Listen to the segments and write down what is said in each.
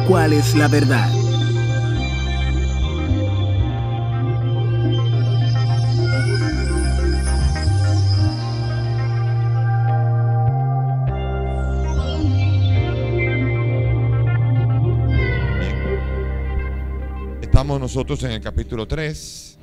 cuál es la verdad. Estamos nosotros en el capítulo 3.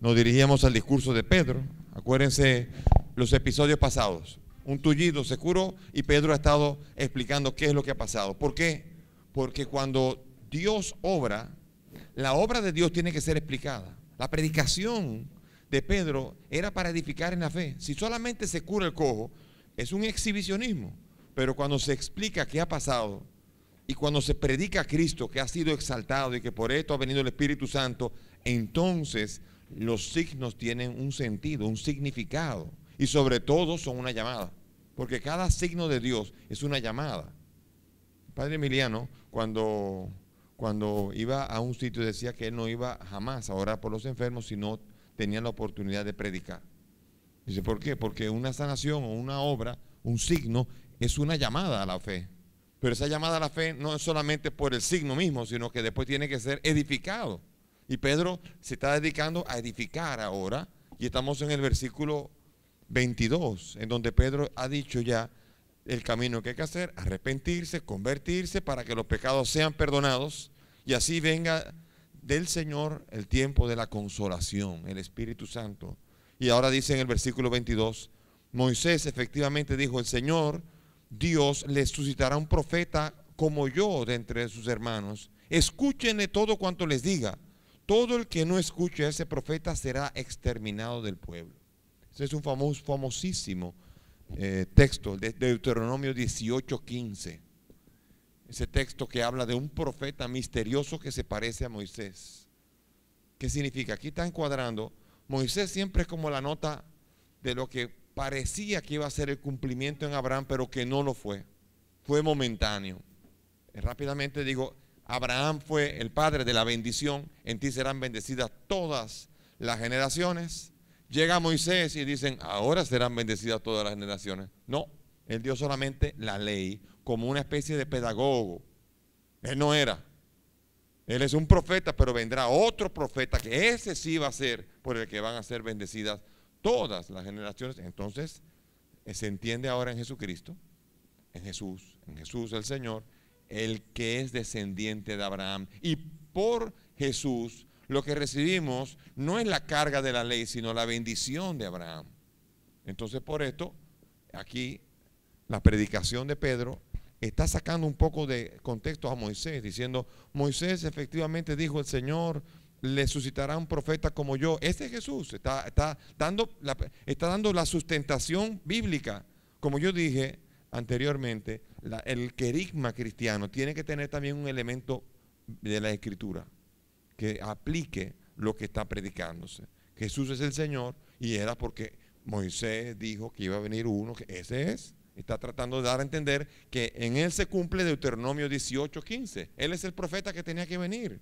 Nos dirigíamos al discurso de Pedro. Acuérdense los episodios pasados. Un tullido se curó y Pedro ha estado explicando qué es lo que ha pasado. ¿Por qué? Porque cuando Dios obra, la obra de Dios tiene que ser explicada. La predicación de Pedro era para edificar en la fe. Si solamente se cura el cojo, es un exhibicionismo. Pero cuando se explica qué ha pasado y cuando se predica a Cristo, que ha sido exaltado y que por esto ha venido el Espíritu Santo, entonces los signos tienen un sentido, un significado, y sobre todo son una llamada, porque cada signo de Dios es una llamada. El padre Emiliano, cuando iba a un sitio, decía que él no iba jamás a orar por los enfermos si no tenía la oportunidad de predicar. Dice, ¿por qué? Porque una sanación o una obra, un signo, es una llamada a la fe. Pero esa llamada a la fe no es solamente por el signo mismo, sino que después tiene que ser edificado. Y Pedro se está dedicando a edificar ahora, y estamos en el versículo 22, en donde Pedro ha dicho ya el camino que hay que hacer: arrepentirse, convertirse para que los pecados sean perdonados, y así venga del Señor el tiempo de la consolación, el Espíritu Santo. Y ahora dice en el versículo 22, Moisés efectivamente dijo: el Señor Dios les suscitará un profeta como yo de entre sus hermanos. Escúchenle todo cuanto les diga. Todo el que no escuche a ese profeta será exterminado del pueblo. Ese es un famosísimo texto de Deuteronomio 18:15. Ese texto que habla de un profeta misterioso que se parece a Moisés. ¿Qué significa? Aquí está encuadrando. Moisés siempre es como la nota de lo que parecía que iba a ser el cumplimiento en Abraham, pero que no lo fue. Fue momentáneo. Rápidamente digo, Abraham fue el padre de la bendición, en ti serán bendecidas todas las generaciones. Llega Moisés y dicen, ahora serán bendecidas todas las generaciones. No, él dio solamente la ley como una especie de pedagogo. Él no era. Él es un profeta, pero vendrá otro profeta que ese sí va a ser por el que van a ser bendecidas todas las generaciones. Entonces se entiende ahora en Jesucristo, en Jesús el Señor, el que es descendiente de Abraham. Y por Jesús lo que recibimos no es la carga de la ley, sino la bendición de Abraham. Entonces por esto, aquí la predicación de Pedro está sacando un poco de contexto a Moisés, diciendo, Moisés efectivamente dijo, el Señor le suscitará un profeta como yo. Ese es Jesús, está dando la sustentación bíblica. Como yo dije anteriormente, el querigma cristiano tiene que tener también un elemento de la Escritura que aplique lo que está predicándose. Jesús es el Señor, y era porque Moisés dijo que iba a venir uno, que ese es. Está tratando de dar a entender que en él se cumple Deuteronomio 18:15. Él es el profeta que tenía que venir.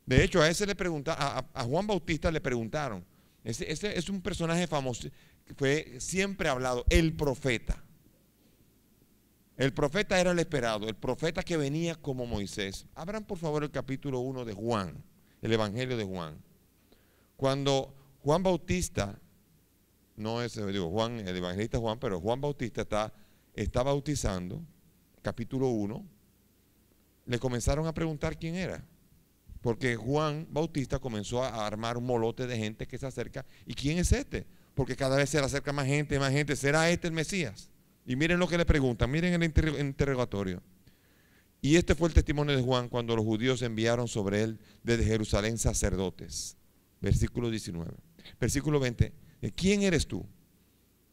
De hecho, a ese le preguntaron, a Juan Bautista le preguntaron. Ese es un personaje famoso, fue siempre hablado, el profeta. El profeta era el esperado, el profeta que venía como Moisés. Abran por favor el capítulo 1 de Juan, el Evangelio de Juan. Cuando Juan Bautista, no es, digo, Juan, el evangelista Juan, pero Juan Bautista está bautizando, capítulo 1, le comenzaron a preguntar quién era. Porque Juan Bautista comenzó a armar un molote de gente que se acerca. ¿Y quién es este? Porque cada vez se le acerca más gente. ¿Será este el Mesías? Y miren lo que le preguntan, miren el interrogatorio. Y este fue el testimonio de Juan cuando los judíos enviaron sobre él desde Jerusalén sacerdotes. Versículo 19. Versículo 20. ¿Quién eres tú?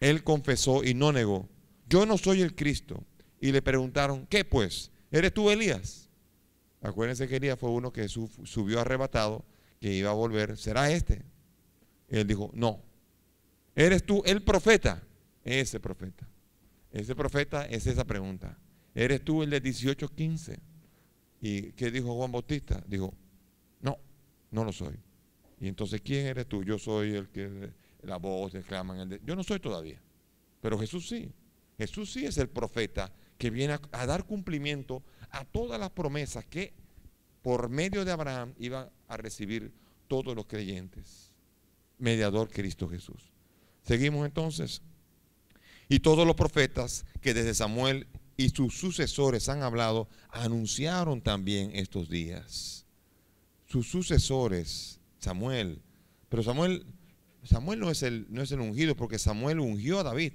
Él confesó y no negó. Yo no soy el Cristo. Y le preguntaron, ¿qué pues? ¿Eres tú Elías? Acuérdense que Elías fue uno que subió arrebatado, que iba a volver. ¿Será este? Él dijo, no. ¿Eres tú el profeta? Ese profeta. Ese profeta es esa pregunta. ¿Eres tú el de 18:15? ¿Y qué dijo Juan Bautista? Dijo, no, no lo soy. Y entonces, ¿quién eres tú? Yo soy el que la voz exclaman. Yo no soy todavía, pero Jesús sí. Jesús sí es el profeta que viene a dar cumplimiento a todas las promesas que por medio de Abraham iban a recibir todos los creyentes. Mediador Cristo Jesús. Seguimos entonces. Y todos los profetas que desde Samuel y sus sucesores han hablado, anunciaron también estos días. Sus sucesores, Samuel. Pero Samuel no es el ungido, porque Samuel ungió a David.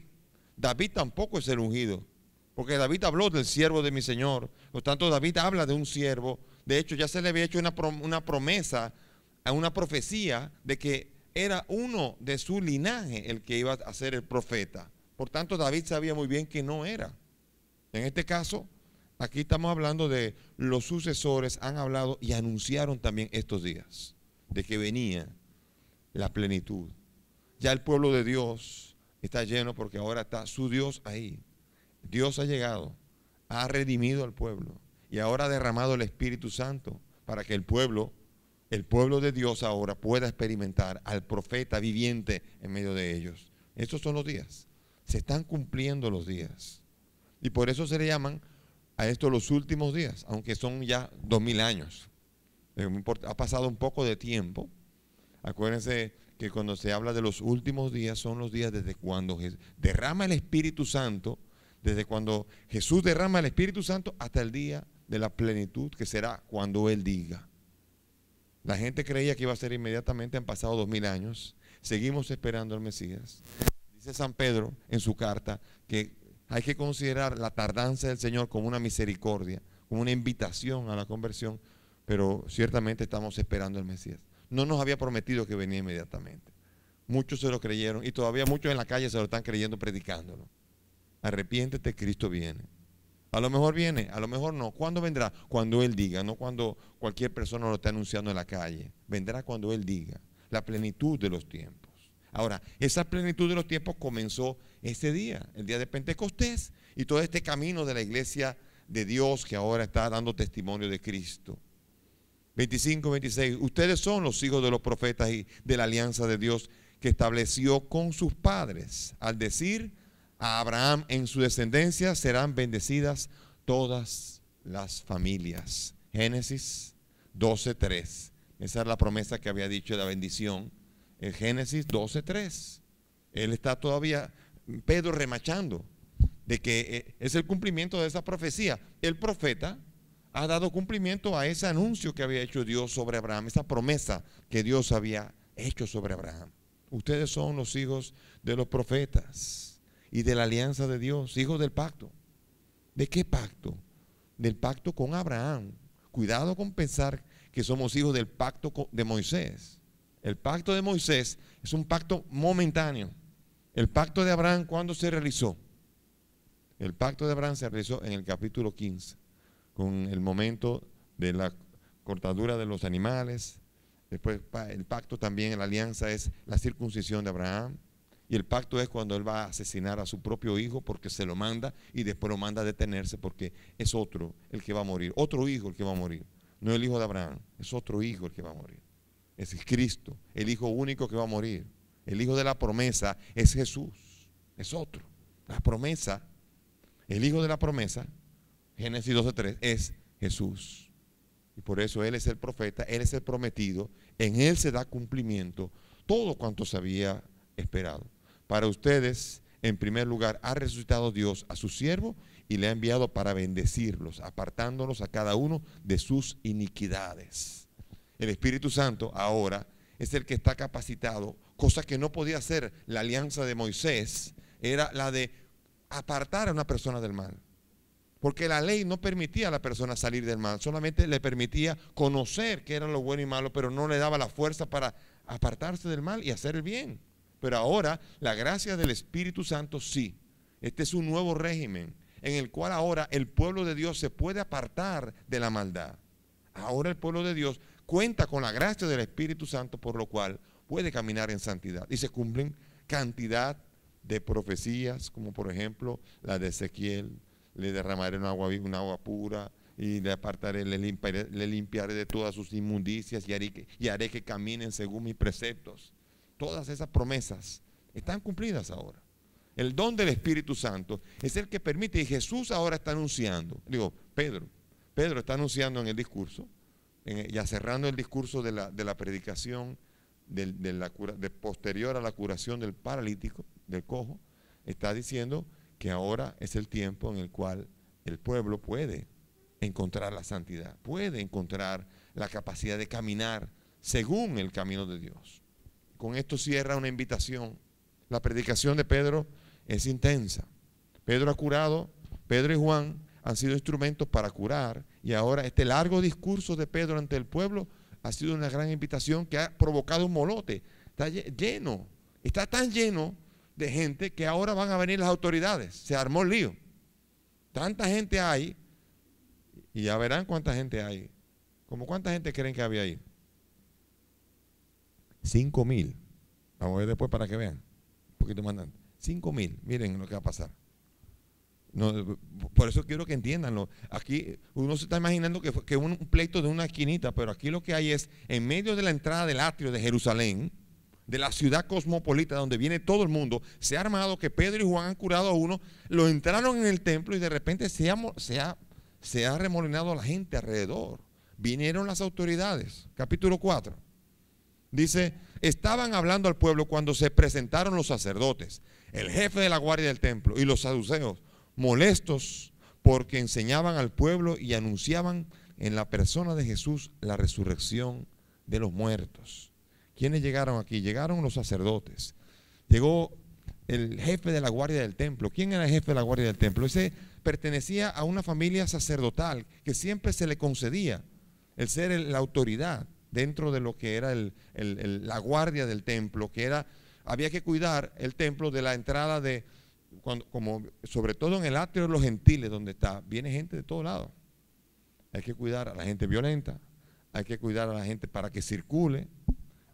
David tampoco es el ungido, porque David habló del siervo de mi Señor. Por tanto, David habla de un siervo. De hecho, ya se le había hecho una promesa, una profecía de que era uno de su linaje el que iba a ser el profeta. Por tanto, David sabía muy bien que no era. En este caso, aquí estamos hablando de los sucesores han hablado y anunciaron también estos días de que venía la plenitud. Ya el pueblo de Dios está lleno porque ahora está su Dios ahí. Dios ha llegado, ha redimido al pueblo y ahora ha derramado el Espíritu Santo para que el pueblo de Dios ahora pueda experimentar al profeta viviente en medio de ellos. Estos son los días. Se están cumpliendo los días. Y por eso se le llaman a esto los últimos días, aunque son ya 2000 años. Ha pasado un poco de tiempo. Acuérdense que cuando se habla de los últimos días son los días desde cuando derrama el Espíritu Santo, desde cuando Jesús derrama el Espíritu Santo hasta el día de la plenitud, que será cuando Él diga. La gente creía que iba a ser inmediatamente, han pasado 2000 años, seguimos esperando al Mesías. Dice San Pedro en su carta que hay que considerar la tardanza del Señor como una misericordia, como una invitación a la conversión, pero ciertamente estamos esperando al Mesías. No nos había prometido que venía inmediatamente. Muchos se lo creyeron y todavía muchos en la calle se lo están creyendo predicándolo. Arrepiéntete, Cristo viene. A lo mejor viene, a lo mejor no. ¿Cuándo vendrá? Cuando Él diga, no cuando cualquier persona lo esté anunciando en la calle. Vendrá cuando Él diga, la plenitud de los tiempos. Ahora, esa plenitud de los tiempos comenzó ese día, el día de Pentecostés, y todo este camino de la iglesia de Dios que ahora está dando testimonio de Cristo. 25, 26, ustedes son los hijos de los profetas y de la alianza de Dios que estableció con sus padres, al decir a Abraham, en su descendencia serán bendecidas todas las familias. Génesis 12:3. Esa es la promesa que había dicho de la bendición. En Génesis 12:3. Él está todavía, Pedro, remachando de que es el cumplimiento de esa profecía. El profeta ha dado cumplimiento a ese anuncio que había hecho Dios sobre Abraham, esa promesa que Dios había hecho sobre Abraham. Ustedes son los hijos de los profetas y de la alianza de Dios, hijos del pacto. ¿De qué pacto? Del pacto con Abraham. Cuidado con pensar que somos hijos del pacto de Moisés. El pacto de Moisés es un pacto momentáneo. El pacto de Abraham, ¿cuándo se realizó? El pacto de Abraham se realizó en el capítulo 15, con el momento de la cortadura de los animales. Después el pacto también, la alianza es la circuncisión de Abraham. Y el pacto es cuando él va a asesinar a su propio hijo porque se lo manda y después lo manda a detenerse porque es otro el que va a morir. Otro hijo el que va a morir. No el hijo de Abraham, es otro hijo el que va a morir. Es Cristo, el hijo único que va a morir. El hijo de la promesa es Jesús, es otro. La promesa, el hijo de la promesa, Génesis 12:3, es Jesús. Y por eso Él es el profeta, Él es el prometido, en Él se da cumplimiento todo cuanto se había esperado. Para ustedes, en primer lugar, ha resucitado Dios a su siervo y le ha enviado para bendecirlos, apartándolos a cada uno de sus iniquidades. El Espíritu Santo ahora es el que está capacitado, cosa que no podía hacer la alianza de Moisés, era la de apartar a una persona del mal. Porque la ley no permitía a la persona salir del mal, solamente le permitía conocer qué era lo bueno y malo, pero no le daba la fuerza para apartarse del mal y hacer el bien. Pero ahora la gracia del Espíritu Santo sí. Este es un nuevo régimen en el cual ahora el pueblo de Dios se puede apartar de la maldad. Ahora el pueblo de Dios cuenta con la gracia del Espíritu Santo, por lo cual puede caminar en santidad. Y se cumplen cantidad de profecías, como por ejemplo la de Ezequiel: le derramaré un agua pura y le apartaré, le limpiaré de todas sus inmundicias y haré que caminen según mis preceptos. Todas esas promesas están cumplidas ahora. El don del Espíritu Santo es el que permite, y Jesús ahora está anunciando, Pedro está anunciando en el discurso, ya cerrando el discurso de la predicación de posterior a la curación del paralítico, del cojo, está diciendo que ahora es el tiempo en el cual el pueblo puede encontrar la santidad, puede encontrar la capacidad de caminar según el camino de Dios. Con esto cierra una invitación. La predicación de Pedro es intensa. Pedro ha curado, Pedro y Juan han sido instrumentos para curar, y ahora este largo discurso de Pedro ante el pueblo ha sido una gran invitación que ha provocado un molote. Está lleno, está tan lleno de gente que ahora van a venir las autoridades. Se armó el lío. Tanta gente hay, y ya verán cuánta gente hay. ¿Cómo cuánta gente creen que había ahí? 5,000. Vamos a ver después para que vean. Un poquito más adelante. 5,000. Miren lo que va a pasar. No, por eso quiero que entiendanlo. Aquí uno se está imaginando que un pleito de una esquinita, pero aquí lo que hay es, en medio de la entrada del atrio de Jerusalén, de la ciudad cosmopolita donde viene todo el mundo, se ha armado que Pedro y Juan han curado a uno, lo entraron en el templo y de repente se ha remolinado la gente alrededor. Vinieron las autoridades. Capítulo 4. Dice, estaban hablando al pueblo cuando se presentaron los sacerdotes, el jefe de la guardia del templo y los saduceos, molestos porque enseñaban al pueblo y anunciaban en la persona de Jesús la resurrección de los muertos. ¿Quiénes llegaron aquí? Llegaron los sacerdotes. Llegó el jefe de la guardia del templo. ¿Quién era el jefe de la guardia del templo? Ese pertenecía a una familia sacerdotal que siempre se le concedía el ser la autoridad dentro de lo que era la guardia del templo, había que cuidar el templo de la entrada como sobre todo en el atrio de los gentiles donde viene gente de todos lados. Hay que cuidar a la gente violenta, hay que cuidar a la gente para que circule,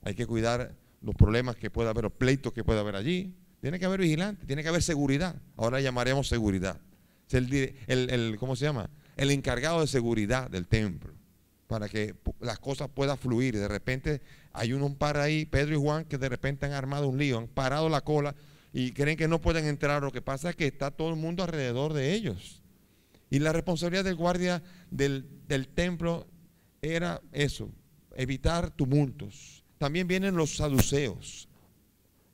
hay que cuidar los problemas que pueda haber, los pleitos que pueda haber allí. Tiene que haber vigilantes, tiene que haber seguridad. Ahora llamaremos seguridad. Es ¿cómo se llama? El encargado de seguridad del templo, para que las cosas puedan fluir. De repente hay un par ahí, Pedro y Juan, que de repente han armado un lío, han parado la cola y creen que no pueden entrar. Lo que pasa es que está todo el mundo alrededor de ellos. Y la responsabilidad del guardia del templo era eso, evitar tumultos. También vienen los saduceos.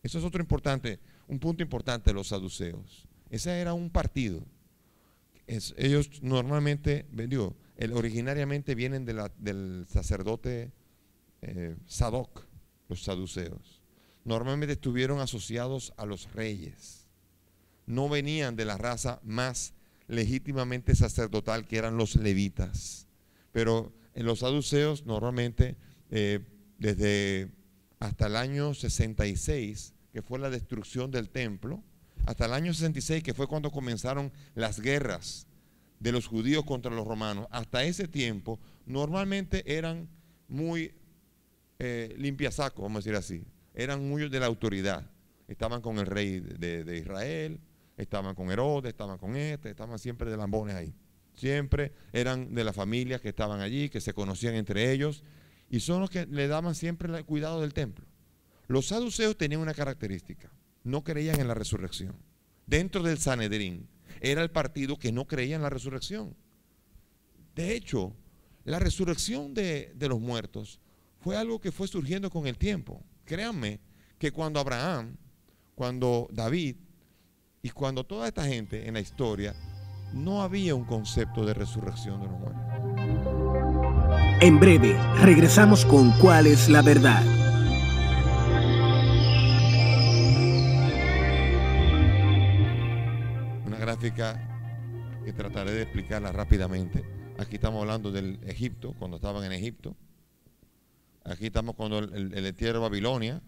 Eso es un punto importante de los saduceos. Ese era un partido. Ellos normalmente, originariamente vienen del sacerdote Sadoc, los saduceos. Normalmente estuvieron asociados a los reyes. No venían de la raza más legítimamente sacerdotal, que eran los levitas. Pero en los saduceos normalmente, desde hasta el año 66, que fue la destrucción del templo, hasta el año 66, que fue cuando comenzaron las guerras de los judíos contra los romanos, hasta ese tiempo normalmente eran muy limpiasacos, vamos a decir así, eran muy de la autoridad. Estaban con el rey de Israel, estaban con Herodes, estaban con estaban siempre de lambones ahí. Siempre eran de las familias que estaban allí, que se conocían entre ellos, y son los que le daban siempre el cuidado del templo. Los saduceos tenían una característica: no creían en la resurrección. Dentro del Sanedrín era el partido que no creía en la resurrección. De hecho, la resurrección de los muertos fue algo que fue surgiendo con el tiempo. Créanme que cuando Abraham, cuando David y cuando toda esta gente en la historia, no había un concepto de resurrección de los muertos. En breve, regresamos con ¿Cuál es la verdad? Una gráfica que trataré de explicarla rápidamente. Aquí estamos hablando del Egipto, cuando estaban en Egipto. Aquí estamos cuando el entierro de Babilonia.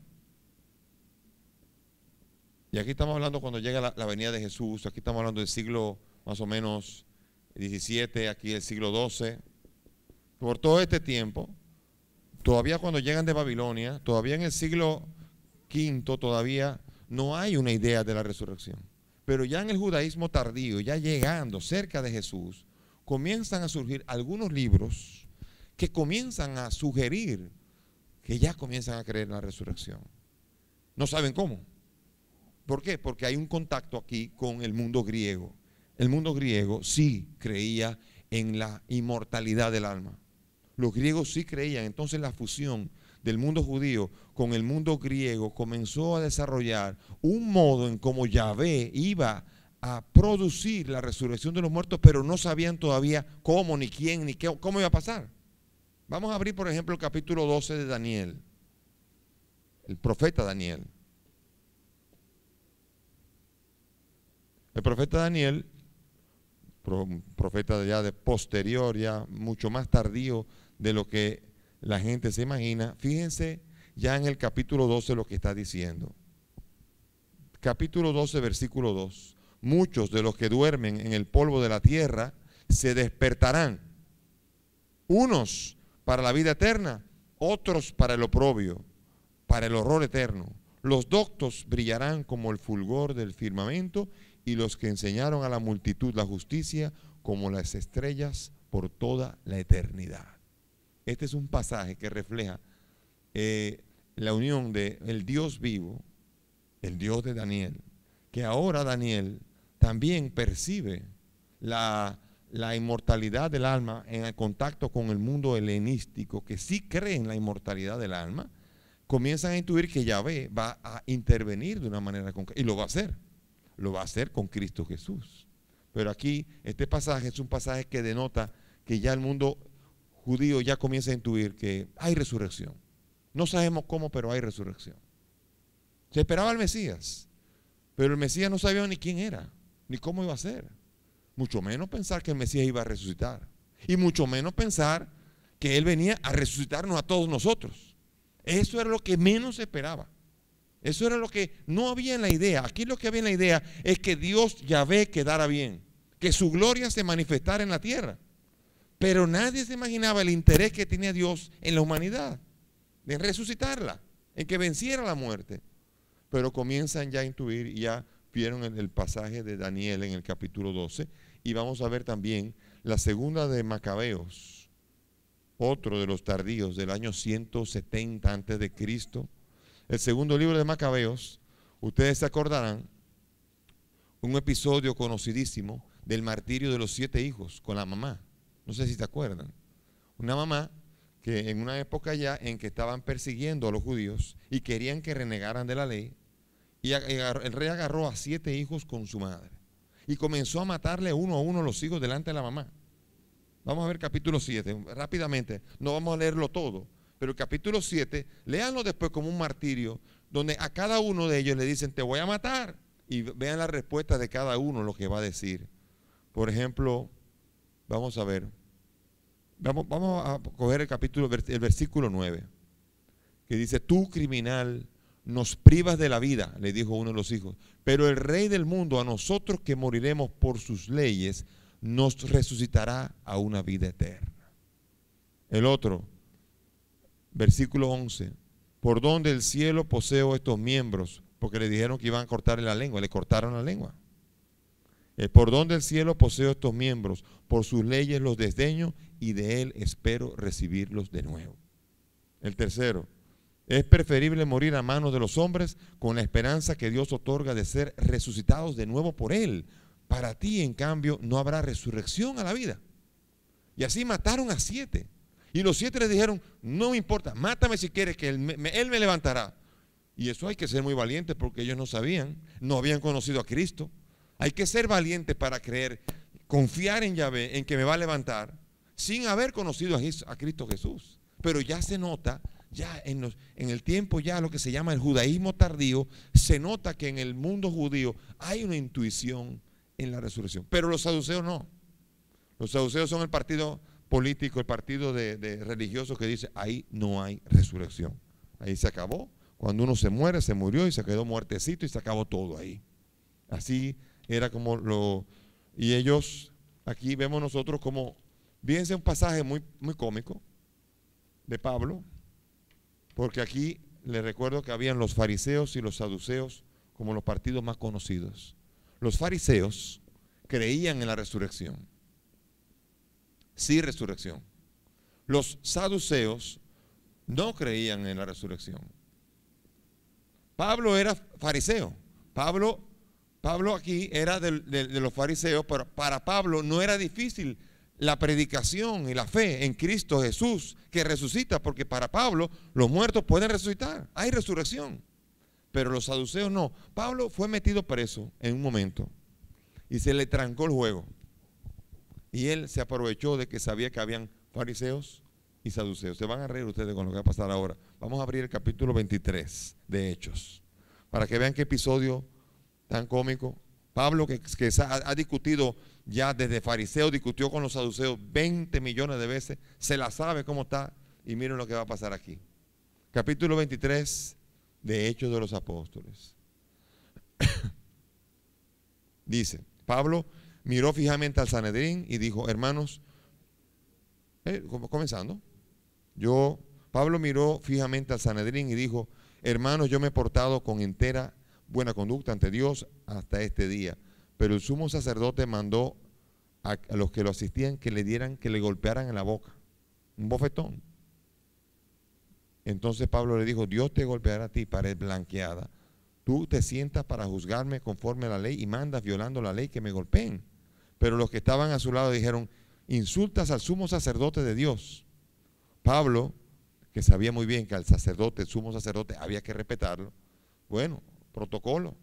Y aquí estamos hablando cuando llega la venida de Jesús. Aquí estamos hablando del siglo más o menos 17, aquí el siglo 12. Por todo este tiempo, todavía cuando llegan de Babilonia, todavía en el siglo V, todavía no hay una idea de la resurrección. Pero ya en el judaísmo tardío, ya llegando cerca de Jesús, comienzan a surgir algunos libros que comienzan a sugerir que ya comienzan a creer en la resurrección. No saben cómo, ¿Por qué? Porque hay un contacto aquí con el mundo griego. El mundo griego sí creía en la inmortalidad del alma. Los griegos sí creían. Entonces la fusión del mundo judío con el mundo griego comenzó a desarrollar un modo en cómo Yahvé iba a producir la resurrección de los muertos, pero no sabían todavía cómo, ni quién, ni qué, cómo iba a pasar. Vamos a abrir, por ejemplo, el capítulo 12 de Daniel, el profeta Daniel. El profeta Daniel, profeta ya de posterior, ya mucho más tardío de lo que la gente se imagina. Fíjense ya en el capítulo 12 lo que está diciendo. Capítulo 12, versículo 2. Muchos de los que duermen en el polvo de la tierra se despertarán, unos para la vida eterna, otros para el oprobio, para el horror eterno. Los doctos brillarán como el fulgor del firmamento, y los que enseñaron a la multitud la justicia como las estrellas por toda la eternidad. Este es un pasaje que refleja la unión del Dios vivo, el Dios de Daniel, que ahora Daniel también percibe la inmortalidad del alma en el contacto con el mundo helenístico, que sí cree en la inmortalidad del alma. Comienzan a intuir que Yahvé va a intervenir de una manera concreta, y lo va a hacer. Lo va a hacer con Cristo Jesús. Pero aquí este pasaje es un pasaje que denota que ya el mundo judío ya comienza a intuir que hay resurrección. No sabemos cómo, pero hay resurrección. Se esperaba el Mesías, pero el Mesías no sabía ni quién era, ni cómo iba a ser. Mucho menos pensar que el Mesías iba a resucitar. Y mucho menos pensar que Él venía a resucitarnos a todos nosotros. Eso era lo que menos se esperaba. Eso era lo que no había en la idea. Aquí lo que había en la idea es que Dios Yahvé quedara bien, que su gloria se manifestara en la tierra. Pero nadie se imaginaba el interés que tenía Dios en la humanidad, en resucitarla, en que venciera la muerte. Pero comienzan ya a intuir, y ya vieron el pasaje de Daniel en el capítulo 12, y vamos a ver también la segunda de Macabeos, otro de los tardíos del año 170 antes de Cristo. El segundo libro de Macabeos, ustedes se acordarán, un episodio conocidísimo del martirio de los 7 hijos con la mamá. No sé si se acuerdan. Una mamá que en una época ya en que estaban persiguiendo a los judíos y querían que renegaran de la ley, y el rey agarró a 7 hijos con su madre y comenzó a matarle uno a uno los hijos delante de la mamá. Vamos a ver capítulo 7, rápidamente, no vamos a leerlo todo. Pero el capítulo 7, léanlo después como un martirio, donde a cada uno de ellos le dicen, te voy a matar. Y vean la respuesta de cada uno, lo que va a decir. Por ejemplo, vamos a ver. Vamos a coger el versículo 9, que dice, tú criminal, nos privas de la vida, le dijo uno de los hijos, pero el rey del mundo, a nosotros que moriremos por sus leyes, nos resucitará a una vida eterna. El otro, versículo 11, por donde el cielo poseo estos miembros, porque le dijeron que iban a cortarle la lengua, le cortaron la lengua. Por donde el cielo poseo estos miembros, por sus leyes los desdeño, y de él espero recibirlos de nuevo. El tercero, es preferible morir a manos de los hombres con la esperanza que Dios otorga de ser resucitados de nuevo por él. Para ti, en cambio, no habrá resurrección a la vida. Y así mataron a 7. Y los 7 le dijeron, no me importa, mátame si quieres, que él me levantará. Y eso hay que ser muy valiente, porque ellos no sabían, no habían conocido a Cristo. Hay que ser valiente para creer, confiar en Yahvé, en que me va a levantar, sin haber conocido a Cristo Jesús. Pero ya se nota, ya en el tiempo, ya lo que se llama el judaísmo tardío, se nota que en el mundo judío hay una intuición en la resurrección. Pero los saduceos no. Los saduceos son el partido político, el partido de religiosos que dice, ahí no hay resurrección. Ahí se acabó. Cuando uno se muere, se murió y se quedó muertecito y se acabó todo ahí. Así era como y ellos, aquí vemos nosotros como, fíjense un pasaje muy, muy cómico de Pablo, porque aquí les recuerdo que habían los fariseos y los saduceos como los partidos más conocidos. Los fariseos creían en la resurrección. Sí, resurrección. Los saduceos no creían en la resurrección. Pablo era fariseo, Pablo aquí era de los fariseos, pero para Pablo no era difícil la predicación y la fe en Cristo Jesús que resucita, porque para Pablo los muertos pueden resucitar, hay resurrección, pero los saduceos no. Pablo fue metido preso en un momento y se le trancó el juego, y él se aprovechó de que sabía que habían fariseos y saduceos. Se van a reír ustedes con lo que va a pasar ahora. Vamos a abrir el capítulo 23 de Hechos para que vean qué episodio tan cómico. Pablo, que ha discutido ya desde fariseo, discutió con los saduceos 20 millones de veces, se la sabe cómo está, y miren lo que va a pasar aquí. Capítulo 23 de Hechos de los Apóstoles. Dice, Pablo miró fijamente al Sanedrín y dijo, hermanos, comenzando, Pablo miró fijamente al Sanedrín y dijo, hermanos, yo me he portado con entera buena conducta ante Dios hasta este día, pero el sumo sacerdote mandó a los que lo asistían que le golpearan en la boca, un bofetón. Entonces Pablo le dijo, Dios te golpeará a ti, pared blanqueada. Tú te sientas para juzgarme conforme a la ley y mandas violando la ley que me golpeen. Pero los que estaban a su lado dijeron, insultas al sumo sacerdote de Dios. Pablo, que sabía muy bien que al sacerdote, el sumo sacerdote, había que respetarlo, bueno, protocolo,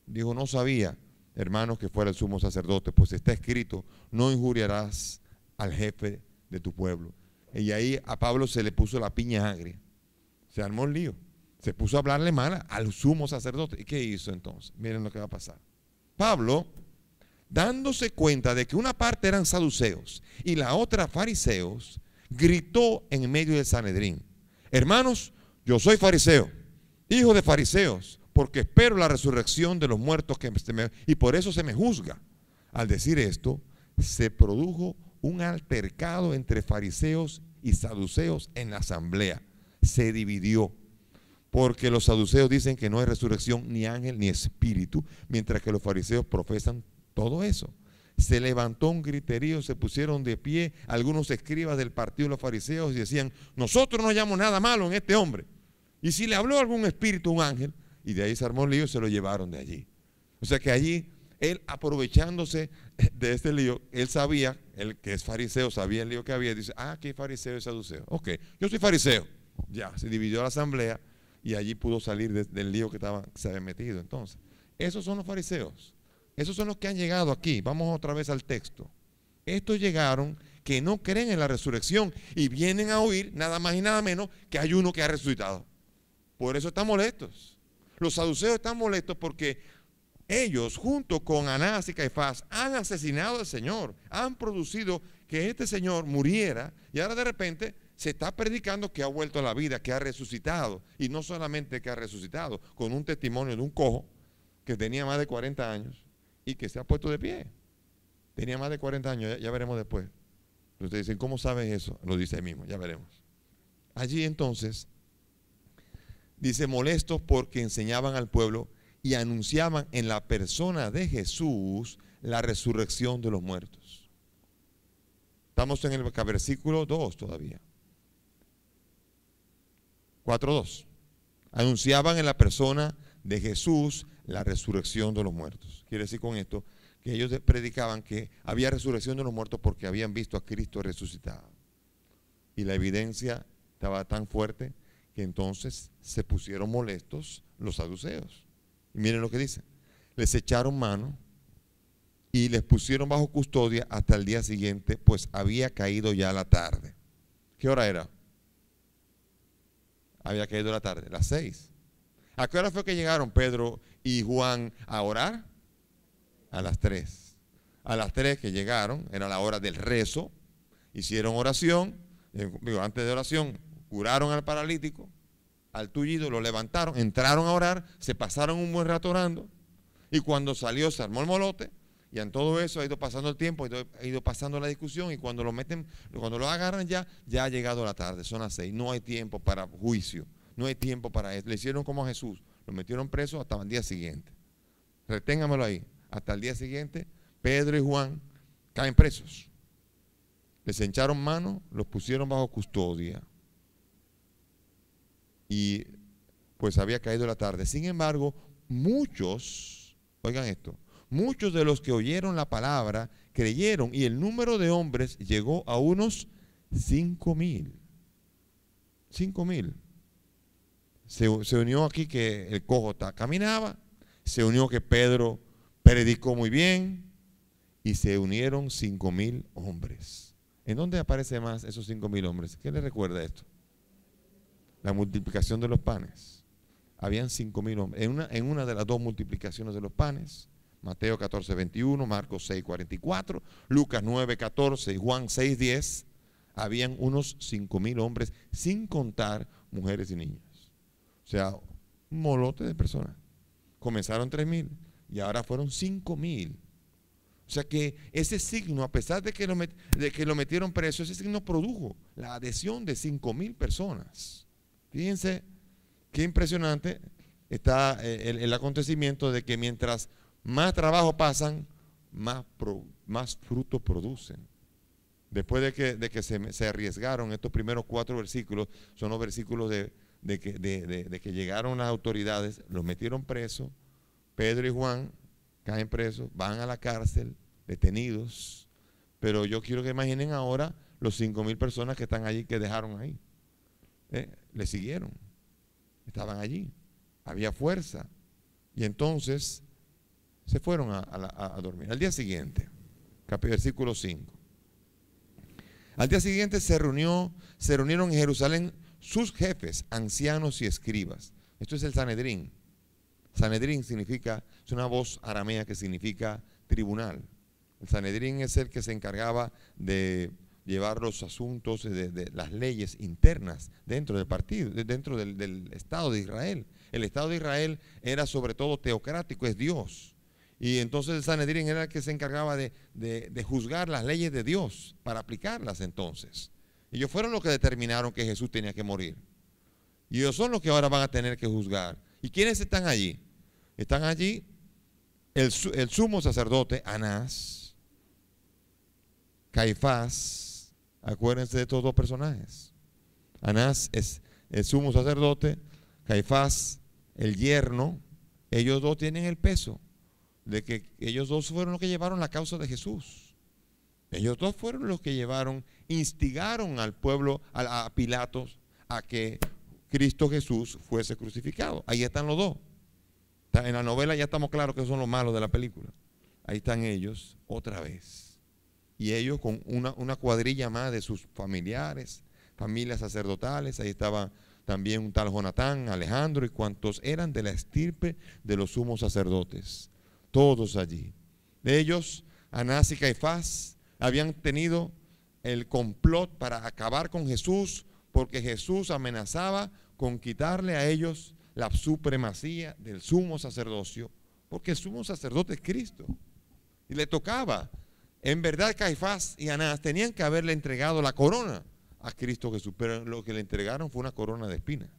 dijo, no sabía, hermanos, que fuera el sumo sacerdote, pues está escrito, no injuriarás al jefe de tu pueblo. Y ahí a Pablo se le puso la piña agria, se armó el lío, se puso a hablarle mal al sumo sacerdote. ¿Y qué hizo entonces? Miren lo que va a pasar. Pablo, dándose cuenta de que una parte eran saduceos y la otra fariseos, gritó en medio del Sanedrín, hermanos, yo soy fariseo, hijo de fariseos, porque espero la resurrección de los muertos y por eso se me juzga. Al decir esto, se produjo un altercado entre fariseos y saduceos en la asamblea. Se dividió, porque los saduceos dicen que no hay resurrección, ni ángel, ni espíritu, mientras que los fariseos profesan todo eso. Se levantó un griterío, se pusieron de pie algunos escribas del partido de los fariseos y decían, nosotros no hallamos nada malo en este hombre. Y si le habló algún espíritu, un ángel, y de ahí se armó el lío y se lo llevaron de allí. O sea que allí, él aprovechándose de este lío, él sabía, él que es fariseo, sabía el lío que había, y dice, aquí hay fariseo y saduceo. Ok, yo soy fariseo. Ya, se dividió la asamblea y allí pudo salir del lío que se había metido. Entonces, esos son los fariseos. Esos son los que han llegado aquí. Vamos otra vez al texto. Estos llegaron que no creen en la resurrección y vienen a oír nada más y nada menos que hay uno que ha resucitado. Por eso están molestos. Los saduceos están molestos porque ellos, junto con Anás y Caifás, han asesinado al Señor, han producido que este Señor muriera, y ahora de repente se está predicando que ha vuelto a la vida, que ha resucitado, y no solamente que ha resucitado, con un testimonio de un cojo que tenía más de 40 años y que se ha puesto de pie. Tenía más de 40 años, ya veremos después. Ustedes dicen, ¿cómo saben eso? Lo dice ahí mismo, ya veremos. Allí entonces dice, molestos porque enseñaban al pueblo y anunciaban en la persona de Jesús la resurrección de los muertos. Estamos en el versículo 2 todavía. 4:2. Anunciaban en la persona de Jesús la resurrección de los muertos. Quiere decir con esto que ellos predicaban que había resurrección de los muertos porque habían visto a Cristo resucitado. Y la evidencia estaba tan fuerte que entonces se pusieron molestos los saduceos. Y miren lo que dicen. Les echaron mano y les pusieron bajo custodia hasta el día siguiente, pues había caído ya la tarde. ¿Qué hora era? Había caído la tarde, las 6. ¿A qué hora fue que llegaron Pedro y Juan a orar? A las 3. A las 3 que llegaron, era la hora del rezo, hicieron oración, antes de oración, curaron al paralítico, al tullido, lo levantaron, entraron a orar, se pasaron un buen rato orando, y cuando salió se armó el molote, y en todo eso ha ido pasando el tiempo, ha ido pasando la discusión, y cuando lo agarran ya ha llegado la tarde, son las 6, no hay tiempo para juicio, no hay tiempo para eso. Le hicieron como a Jesús, lo metieron preso hasta el día siguiente. Reténgamelo ahí, hasta el día siguiente, Pedro y Juan caen presos. Les echaron mano, los pusieron bajo custodia. Y pues había caído la tarde. Sin embargo, muchos, oigan esto, muchos de los que oyeron la palabra creyeron y el número de hombres llegó a unos 5,000. 5,000. Se unió aquí que el cojo caminaba, se unió que Pedro predicó muy bien y se unieron 5,000 hombres. ¿En dónde aparece más esos 5,000 hombres? ¿Qué les recuerda esto? La multiplicación de los panes. Habían 5,000 hombres. En una de las dos multiplicaciones de los panes, Mateo 14:21, Marcos 6:44, Lucas 9:14 y Juan 6:10, habían unos 5,000 hombres, sin contar mujeres y niños. O sea, un molote de personas. Comenzaron 3,000 y ahora fueron 5,000. O sea que ese signo, a pesar de que lo metieron preso, ese signo produjo la adhesión de 5,000 personas. Fíjense qué impresionante está el acontecimiento de que mientras más trabajo pasan, más fruto producen. Después de que se arriesgaron, estos primeros 4 versículos son los versículos de que llegaron las autoridades, los metieron presos, Pedro y Juan caen presos, van a la cárcel, detenidos, pero yo quiero que imaginen ahora los 5,000 personas que están allí, que dejaron ahí. Le siguieron, estaban allí, había fuerza, y entonces se fueron a dormir. Al día siguiente, versículo 5. Al día siguiente se reunieron en Jerusalén sus jefes, ancianos y escribas. Esto es el Sanedrín. Sanedrín es una voz aramea que significa tribunal. El Sanedrín es el que se encargaba de llevar los asuntos de las leyes internas dentro del partido, dentro del Estado de Israel. El Estado de Israel era sobre todo teocrático, es Dios. Y entonces el Sanedrín era el que se encargaba de juzgar las leyes de Dios para aplicarlas entonces. Ellos fueron los que determinaron que Jesús tenía que morir. Y ellos son los que ahora van a tener que juzgar. ¿Y quiénes están allí? Están allí el sumo sacerdote Anás, Caifás. Acuérdense de estos dos personajes. Anás es el sumo sacerdote, Caifás el yerno. Ellos dos tienen el peso de que ellos dos fueron los que llevaron la causa de Jesús. Ellos dos fueron los que instigaron al pueblo, a Pilatos, a que Cristo Jesús fuese crucificado. Ahí están los dos. En la novela ya estamos claros que son los malos de la película. Ahí están ellos otra vez. Y ellos con una cuadrilla más de sus familiares, familias sacerdotales. Ahí estaba también un tal Jonatán, Alejandro y cuantos eran de la estirpe de los sumos sacerdotes. Todos allí. De ellos, Anás y Caifás habían tenido el complot para acabar con Jesús, porque Jesús amenazaba con quitarle a ellos la supremacía del sumo sacerdocio, porque el sumo sacerdote es Cristo. Y le tocaba. En verdad, Caifás y Anás tenían que haberle entregado la corona a Cristo Jesús, pero lo que le entregaron fue una corona de espinas.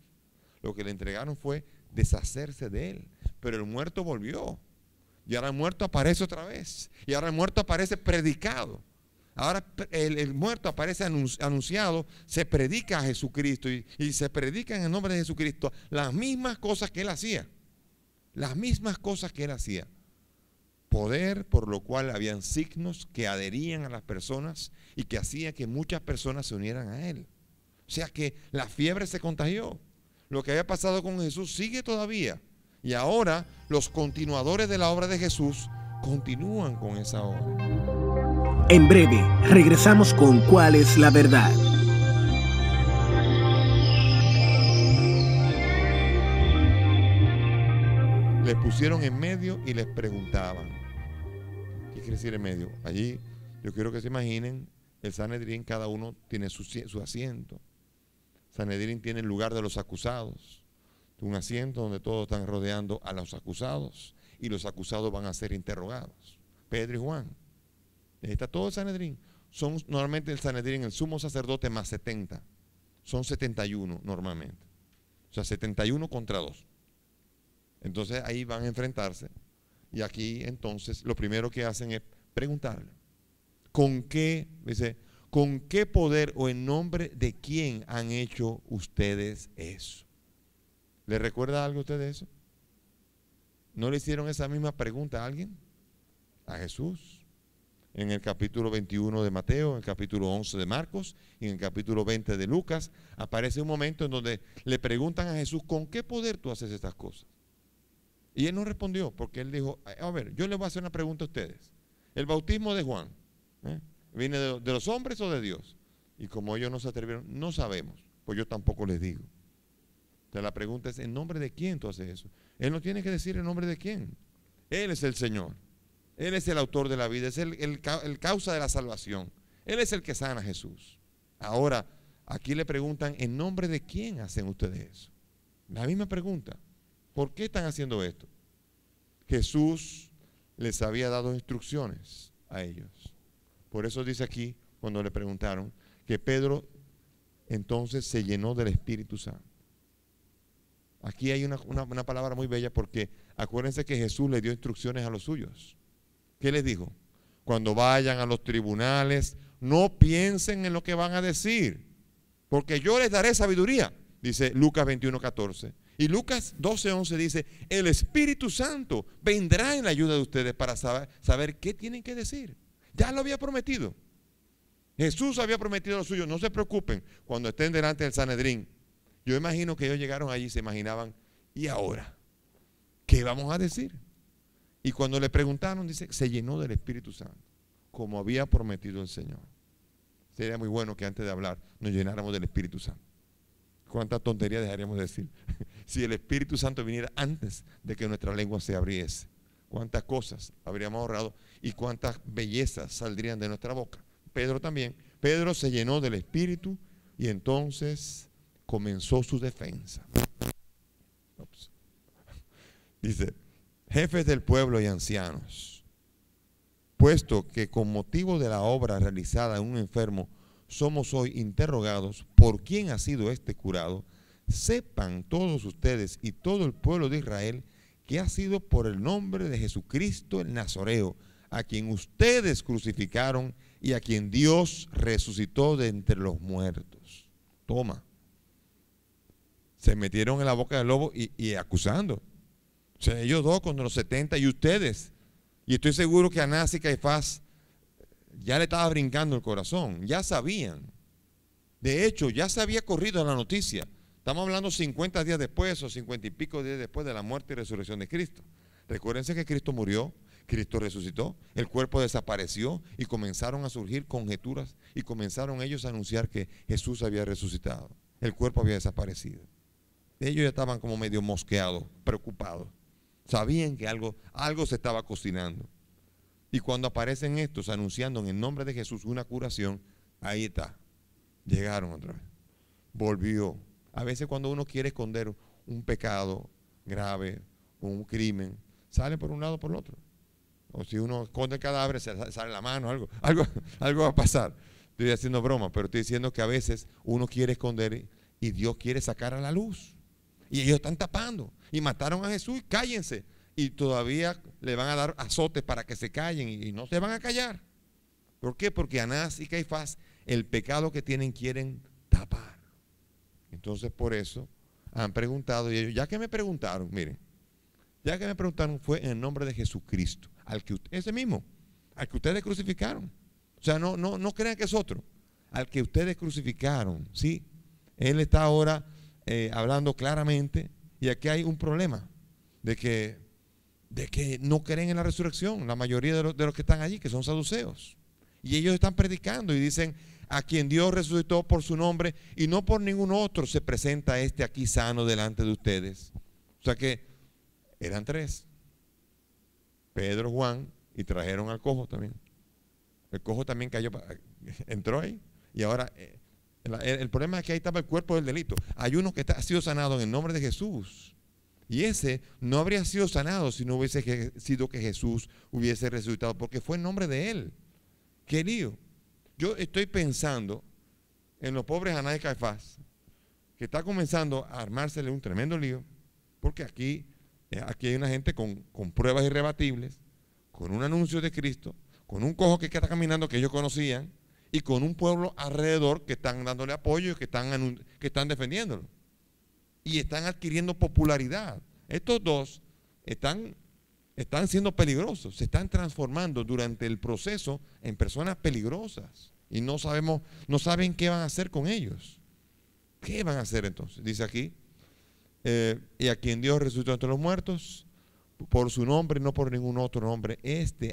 Lo que le entregaron fue deshacerse de él. Pero el muerto volvió. Y ahora el muerto aparece otra vez. Y ahora el muerto aparece predicado. Ahora el muerto aparece anunciado, se predica a Jesucristo y se predica en el nombre de Jesucristo las mismas cosas que él hacía. Las mismas cosas que él hacía. Poder por lo cual habían signos que adherían a las personas y que hacía que muchas personas se unieran a él. O sea que la fiebre se contagió. Lo que había pasado con Jesús sigue todavía. Y ahora los continuadores de la obra de Jesús continúan con esa obra. En breve, regresamos con ¿Cuál es la verdad? Les pusieron en medio y les preguntaban. ¿Qué quiere decir en medio? Allí yo quiero que se imaginen el Sanedrín, cada uno tiene su asiento. Sanedrín tiene el lugar de los acusados, un asiento donde todos están rodeando a los acusados y los acusados van a ser interrogados. Pedro y Juan. Ahí está todo el Sanedrín. Son normalmente el Sanedrín, el sumo sacerdote más 70. Son 71 normalmente. O sea, 71 contra 2. Entonces ahí van a enfrentarse. Y aquí entonces lo primero que hacen es preguntarle, ¿con qué poder o en nombre de quién han hecho ustedes eso? ¿Les recuerda algo a ustedes eso? ¿No le hicieron esa misma pregunta a alguien? A Jesús. En el capítulo 21 de Mateo, en el capítulo 11 de Marcos y en el capítulo 20 de Lucas, aparece un momento en donde le preguntan a Jesús, ¿con qué poder tú haces estas cosas? Y él no respondió, porque él dijo, a ver, yo les voy a hacer una pregunta a ustedes. El bautismo de Juan, ¿viene de los hombres o de Dios? Y como ellos no se atrevieron, no sabemos, pues yo tampoco les digo. Entonces la pregunta es, ¿en nombre de quién tú haces eso? Él no tiene que decir en nombre de quién. Él es el Señor. Él es el autor de la vida, es el causa de la salvación. Él es el que sana a Jesús. Ahora, aquí le preguntan, ¿en nombre de quién hacen ustedes eso? La misma pregunta. ¿Por qué están haciendo esto? Jesús les había dado instrucciones a ellos. Por eso dice aquí, cuando le preguntaron, que Pedro entonces se llenó del Espíritu Santo. Aquí hay una palabra muy bella porque acuérdense que Jesús le dio instrucciones a los suyos. ¿Qué les dijo? Cuando vayan a los tribunales, no piensen en lo que van a decir, porque yo les daré sabiduría, dice Lucas 21:14. Y Lucas 12:11 dice, el Espíritu Santo vendrá en la ayuda de ustedes para saber qué tienen que decir. Ya lo había prometido. Jesús había prometido a los suyos, no se preocupen cuando estén delante del Sanedrín. Yo imagino que ellos llegaron allí y se imaginaban, ¿y ahora? ¿Qué vamos a decir? Y cuando le preguntaron, dice, se llenó del Espíritu Santo, como había prometido el Señor. Sería muy bueno que antes de hablar nos llenáramos del Espíritu Santo. ¿Cuánta tontería dejaríamos de decir? Si el Espíritu Santo viniera antes de que nuestra lengua se abriese, cuántas cosas habríamos ahorrado y cuántas bellezas saldrían de nuestra boca. Pedro también. Pedro se llenó del Espíritu y entonces comenzó su defensa. Dice, jefes del pueblo y ancianos, puesto que con motivo de la obra realizada en un enfermo somos hoy interrogados por quién ha sido este curado, sepan todos ustedes y todo el pueblo de Israel que ha sido por el nombre de Jesucristo el Nazareo, a quien ustedes crucificaron y a quien Dios resucitó de entre los muertos. Toma. Se metieron en la boca del lobo y acusando. O sea, ellos dos contra los 70 y ustedes. Y estoy seguro que Anás y Caifás ya le estaba brincando el corazón. Ya sabían. De hecho, ya se había corrido la noticia. Estamos hablando 50 días después o 50 y pico días después de la muerte y resurrección de Cristo. Recuérdense que Cristo murió, Cristo resucitó, el cuerpo desapareció y comenzaron a surgir conjeturas y comenzaron ellos a anunciar que Jesús había resucitado. El cuerpo había desaparecido. Ellos ya estaban como medio mosqueados, preocupados. Sabían que algo se estaba cocinando. Y cuando aparecen estos anunciando en el nombre de Jesús una curación, ahí está. Llegaron otra vez. Volvió. A veces cuando uno quiere esconder un pecado grave o un crimen, sale por un lado o por el otro. O si uno esconde el cadáver, sale la mano, algo va a pasar. Estoy haciendo broma, pero estoy diciendo que a veces uno quiere esconder y Dios quiere sacar a la luz. Y ellos están tapando. Y mataron a Jesús, cállense. Y todavía le van a dar azotes para que se callen y no se van a callar. ¿Por qué? Porque Anás y Caifás, el pecado que tienen, quieren tapar. Entonces por eso han preguntado, y ellos, ya que me preguntaron, miren, ya que me preguntaron fue en el nombre de Jesucristo, ese mismo, al que ustedes crucificaron. O sea, no crean que es otro, al que ustedes crucificaron, ¿sí? Él está ahora hablando claramente, y aquí hay un problema de que no creen en la resurrección, la mayoría de los que están allí, que son saduceos. Y ellos están predicando y dicen, a quien Dios resucitó por su nombre y no por ningún otro, se presenta aquí sano delante de ustedes. O sea que eran tres, Pedro, Juan, y trajeron al cojo también. El cojo también cayó, entró ahí, y ahora el problema es que ahí estaba el cuerpo del delito. Hay uno que ha sido sanado en el nombre de Jesús, y ese no habría sido sanado si no hubiese sido que Jesús hubiese resucitado, porque fue en nombre de él. ¡Qué lío! Yo estoy pensando en los pobres Anás y Caifás, que está comenzando a armársele un tremendo lío, porque aquí hay una gente con pruebas irrebatibles, con un anuncio de Cristo, con un cojo que está caminando que ellos conocían, y con un pueblo alrededor que están dándole apoyo y que están defendiéndolo. Y están adquiriendo popularidad. Estos dos están están siendo peligrosos, se están transformando durante el proceso en personas peligrosas y no saben qué van a hacer con ellos. ¿Qué van a hacer entonces? Dice aquí, y a quien Dios resucitó entre los muertos, por su nombre y no por ningún otro nombre,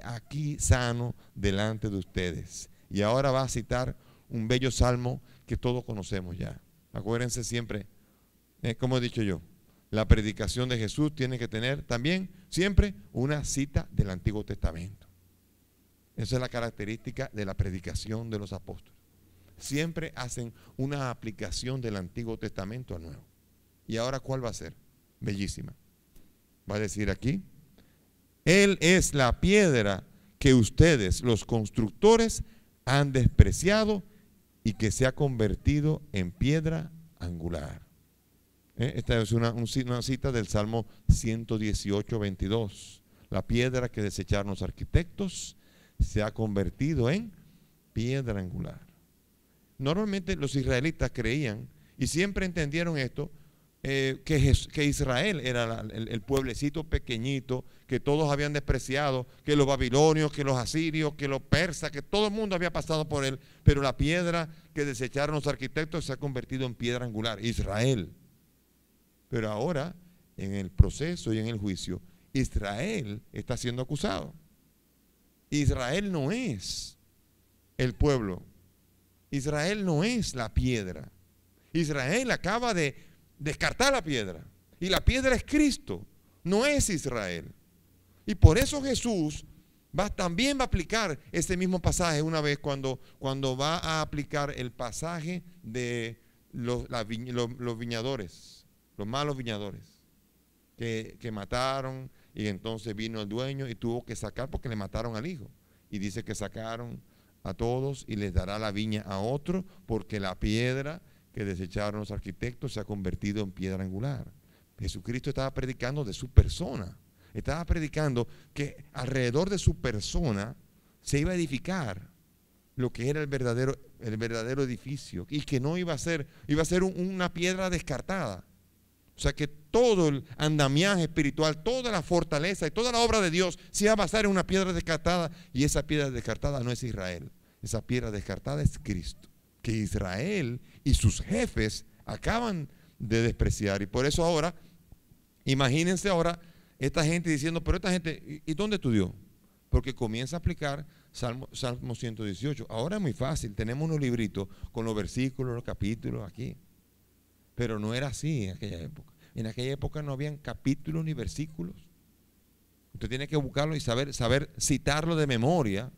aquí sano delante de ustedes. Y ahora va a citar un bello salmo que todos conocemos ya. Acuérdense siempre, como he dicho yo, la predicación de Jesús tiene que tener también siempre una cita del Antiguo Testamento. Esa es la característica de la predicación de los apóstoles. Siempre hacen una aplicación del Antiguo Testamento al Nuevo. ¿Y ahora cuál va a ser? Bellísima. Va a decir aquí, Él es la piedra que ustedes, los constructores, han despreciado y que se ha convertido en piedra angular. Esta es una cita del Salmo 118, 22. La piedra que desecharon los arquitectos se ha convertido en piedra angular. Normalmente los israelitas creían y siempre entendieron esto, que Israel era el pueblecito pequeñito que todos habían despreciado, que los babilonios, que los asirios, que los persas, que todo el mundo había pasado por él, pero la piedra que desecharon los arquitectos se ha convertido en piedra angular, Israel. Pero ahora, en el proceso y en el juicio, Israel está siendo acusado. Israel no es el pueblo, Israel no es la piedra. Israel acaba de descartar la piedra, y la piedra es Cristo, no es Israel. Y por eso Jesús también va a aplicar ese mismo pasaje una vez cuando va a aplicar el pasaje de los viñadores, los malos viñadores que mataron, y entonces vino el dueño y tuvo que sacar porque le mataron al hijo, y dice que sacaron a todos y les dará la viña a otro, porque la piedra que desecharon los arquitectos se ha convertido en piedra angular. Jesucristo estaba predicando de su persona, estaba predicando que alrededor de su persona se iba a edificar lo que era el verdadero edificio, y que no iba a ser una piedra descartada. O sea, que todo el andamiaje espiritual, toda la fortaleza y toda la obra de Dios se iba a basar en una piedra descartada, y esa piedra descartada no es Israel, esa piedra descartada es Cristo, que Israel y sus jefes acaban de despreciar. Y por eso ahora, imagínense ahora esta gente diciendo, pero esta gente, ¿y dónde estudió? Porque comienza a aplicar Salmo 118. Ahora es muy fácil, tenemos unos libritos con los versículos, los capítulos aquí. Pero no era así en aquella época. En aquella época no habían capítulos ni versículos. Usted tiene que buscarlo y saber citarlo de memoria,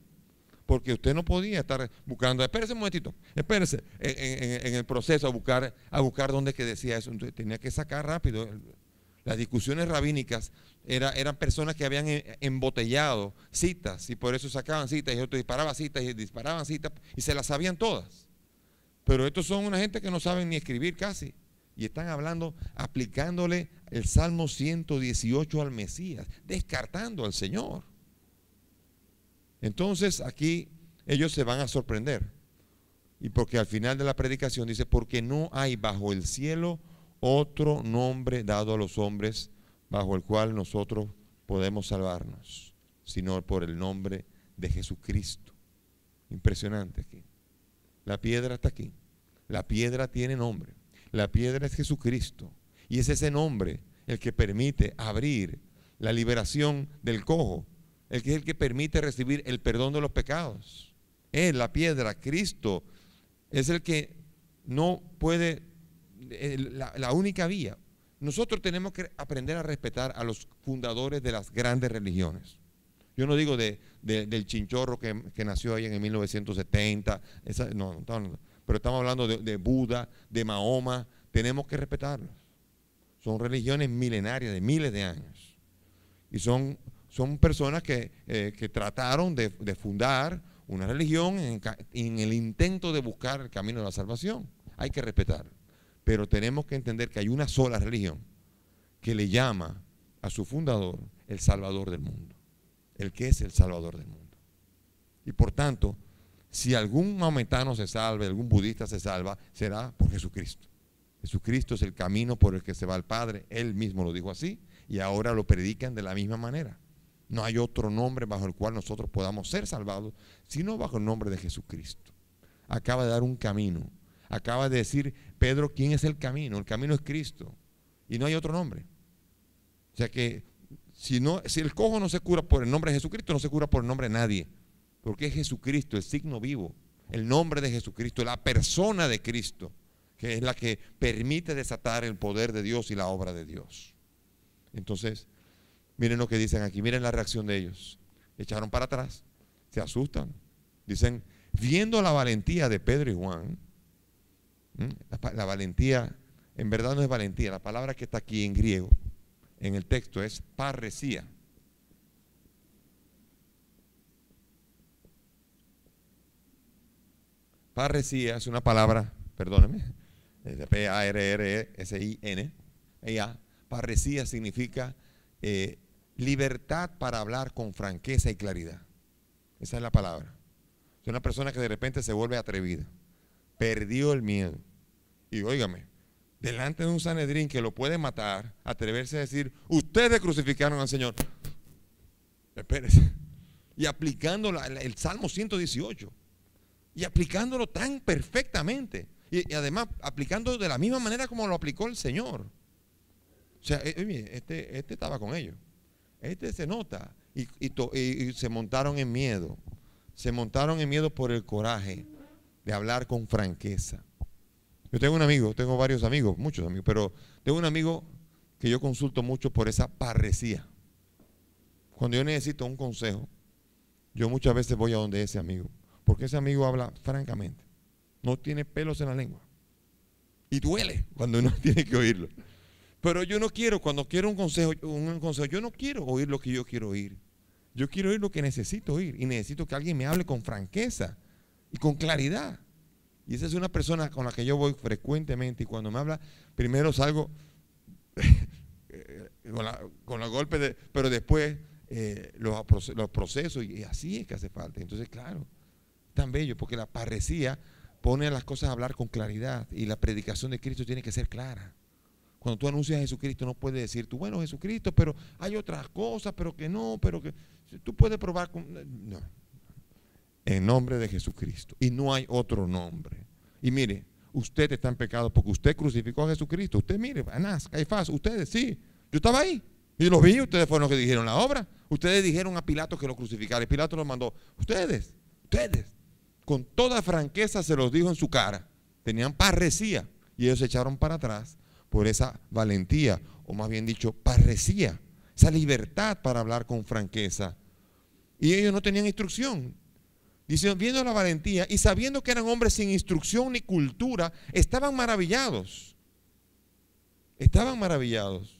porque usted no podía estar buscando, espérese un momentito, espérese en el proceso a buscar dónde que decía eso. Entonces, tenía que sacar rápido. Las discusiones rabínicas eran personas que habían embotellado citas, y por eso sacaban citas, y otros disparaban citas y se las sabían todas. Pero estos son una gente que no saben ni escribir casi, y están hablando, aplicándole el Salmo 118 al Mesías, descartando al Señor. Entonces aquí ellos se van a sorprender, y porque al final de la predicación dice, porque no hay bajo el cielo otro nombre dado a los hombres bajo el cual nosotros podemos salvarnos, sino por el nombre de Jesucristo. Impresionante aquí. La piedra está aquí, la piedra tiene nombre, la piedra es Jesucristo, y es ese nombre el que permite abrir la liberación del cojo, el que es el que permite recibir el perdón de los pecados. Él, la piedra, Cristo, es el que no puede, la única vía. Nosotros tenemos que aprender a respetar a los fundadores de las grandes religiones. Yo no digo del chinchorro que nació ahí en el 1970, pero estamos hablando de Buda, de Mahoma. Tenemos que respetarlos. Son religiones milenarias de miles de años, y son personas que trataron de fundar una religión en el intento de buscar el camino de la salvación. Hay que respetar, pero tenemos que entender que hay una sola religión que le llama a su fundador el Salvador del mundo, el que es el Salvador del mundo. Y por tanto, si algún maometano se salva, algún budista se salva, será por Jesucristo. Jesucristo es el camino por el que se va al Padre. Él mismo lo dijo así, y ahora lo predican de la misma manera. No hay otro nombre bajo el cual nosotros podamos ser salvados, sino bajo el nombre de Jesucristo. Acaba de dar un camino. Acaba de decir Pedro quién es el camino. El camino es Cristo. Y no hay otro nombre. O sea que si el cojo no se cura por el nombre de Jesucristo, no se cura por el nombre de nadie. Porque es Jesucristo, el signo vivo, el nombre de Jesucristo, la persona de Cristo, que es la que permite desatar el poder de Dios y la obra de Dios. Entonces, miren lo que dicen aquí, miren la reacción de ellos. Echaron para atrás, se asustan. Dicen, viendo la valentía de Pedro y Juan, la valentía, en verdad no es valentía, la palabra que está aquí en griego, en el texto es parresía. Parresía es una palabra, perdónenme, P-A-R-R-E-S-I-N, parresía significa libertad para hablar con franqueza y claridad. Esa es la palabra. Es una persona que de repente se vuelve atrevida, perdió el miedo. Y óigame, delante de un Sanedrín que lo puede matar, atreverse a decir, ustedes crucificaron al Señor. Espérese. Y aplicando el Salmo 118. Y aplicándolo tan perfectamente. Y además aplicando de la misma manera como lo aplicó el Señor. O sea, este estaba con ellos. Este se nota. Y se montaron en miedo. Se montaron en miedo por el coraje de hablar con franqueza. Yo tengo un amigo, tengo varios amigos, muchos amigos, pero tengo un amigo que yo consulto mucho por esa parresía. Cuando yo necesito un consejo, yo muchas veces voy a donde ese amigo, porque ese amigo habla francamente, no tiene pelos en la lengua y duele cuando uno tiene que oírlo. Pero yo no quiero, cuando quiero un consejo, yo no quiero oír lo que yo quiero oír. Yo quiero oír lo que necesito oír y necesito que alguien me hable con franqueza y con claridad. Y esa es una persona con la que yo voy frecuentemente y cuando me habla, primero salgo con la golpe, pero después los procesos y así es que hace falta. Entonces, claro, tan bello porque la parresía pone a las cosas a hablar con claridad y la predicación de Cristo tiene que ser clara. Cuando tú anuncias a Jesucristo no puedes decir tú, bueno, Jesucristo, pero hay otras cosas, pero que no, pero que tú puedes probar con... No. En nombre de Jesucristo. Y no hay otro nombre. Y mire, usted está en pecado porque usted crucificó a Jesucristo. Usted mire, Anás, Caifás, ustedes sí. Yo estaba ahí. Y los vi, ustedes fueron los que dijeron la obra. Ustedes dijeron a Pilato que lo crucificara. Y Pilato lo mandó. Ustedes, con toda franqueza se los dijo en su cara. Tenían parresía. Y ellos se echaron para atrás por esa valentía. O más bien dicho, parresía. Esa libertad para hablar con franqueza. Y ellos no tenían instrucción. Dice, viendo la valentía y sabiendo que eran hombres sin instrucción ni cultura, estaban maravillados. Estaban maravillados.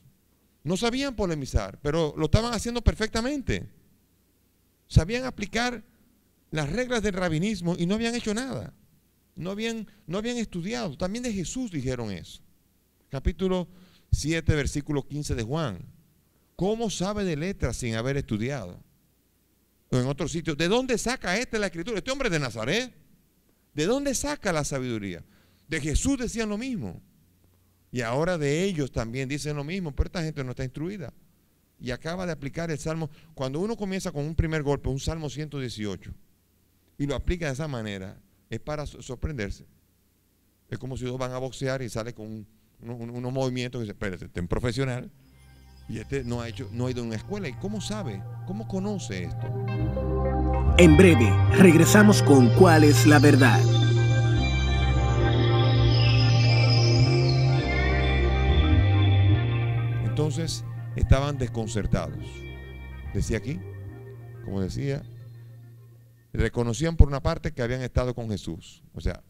No sabían polemizar, pero lo estaban haciendo perfectamente. Sabían aplicar las reglas del rabinismo y no habían hecho nada. No habían estudiado. También de Jesús dijeron eso. Capítulo 7, versículo 15 de Juan. ¿Cómo sabe de letras sin haber estudiado? O en otro sitio, ¿de dónde saca la escritura? Este hombre de Nazaret, ¿de dónde saca la sabiduría? De Jesús decían lo mismo. Y ahora de ellos también dicen lo mismo, pero esta gente no está instruida. Y acaba de aplicar el Salmo, cuando uno comienza con un primer golpe, un Salmo 118, y lo aplica de esa manera, es para sorprenderse. Es como si dos van a boxear y sale con unos movimientos que dice, espérate, este es profesional. Y este no ha ido a una escuela. ¿Y cómo sabe? ¿Cómo conoce esto? En breve, regresamos con ¿Cuál es la verdad? Entonces, estaban desconcertados. Decía aquí, como decía, reconocían por una parte que habían estado con Jesús. O sea,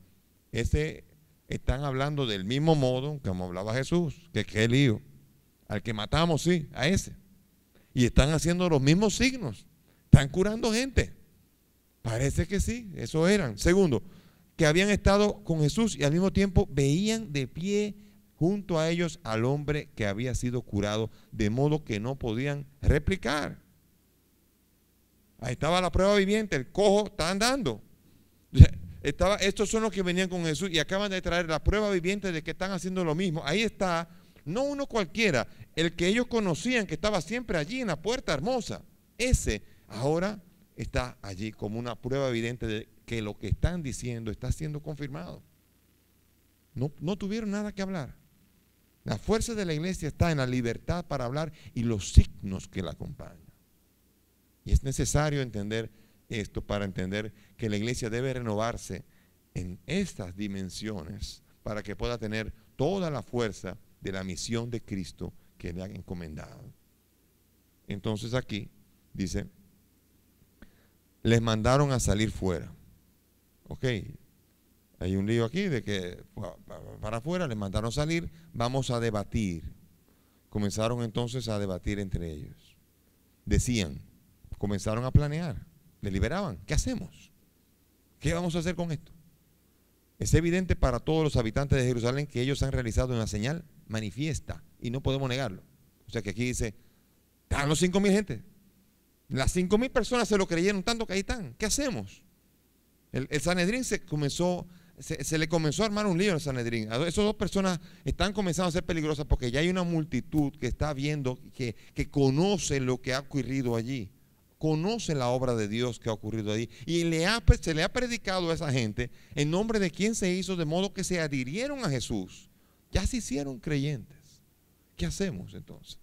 están hablando del mismo modo que hablaba Jesús, que qué lío. Al que matamos, sí, a ese. Y están haciendo los mismos signos. Están curando gente. Parece que sí, eso eran. Segundo, que habían estado con Jesús y al mismo tiempo veían de pie junto a ellos al hombre que había sido curado, de modo que no podían replicar. Ahí estaba la prueba viviente, el cojo está andando. Estos son los que venían con Jesús y acaban de traer la prueba viviente de que están haciendo lo mismo. Ahí está. No uno cualquiera, el que ellos conocían que estaba siempre allí en la puerta hermosa. ese ahora está allí como una prueba evidente de que lo que están diciendo está siendo confirmado. No tuvieron nada que hablar. La fuerza de la iglesia está en la libertad para hablar y los signos que la acompañan. Y es necesario entender esto para entender que la iglesia debe renovarse en estas dimensiones para que pueda tener toda la fuerza de la misión de Cristo que le han encomendado. Entonces aquí dice, les mandaron a salir fuera. Ok, hay un lío aquí de que para afuera les mandaron salir, vamos a debatir. Comenzaron entonces a debatir entre ellos. Decían, comenzaron a planear, deliberaban, ¿qué hacemos? ¿Qué vamos a hacer con esto? Es evidente para todos los habitantes de Jerusalén que ellos han realizado una señal manifiesta y no podemos negarlo. O sea que aquí dice, están los 5,000 gente. Las 5,000 personas se lo creyeron tanto que ahí están. ¿Qué hacemos? El Sanedrín se le comenzó a armar un lío al Sanedrín. Esas dos personas están comenzando a ser peligrosas porque ya hay una multitud que está viendo, que conoce lo que ha ocurrido allí. Conoce la obra de Dios que ha ocurrido allí. Y se le ha predicado a esa gente en nombre de quien se hizo, de modo que se adhirieron a Jesús. Ya se hicieron creyentes. ¿Qué hacemos entonces?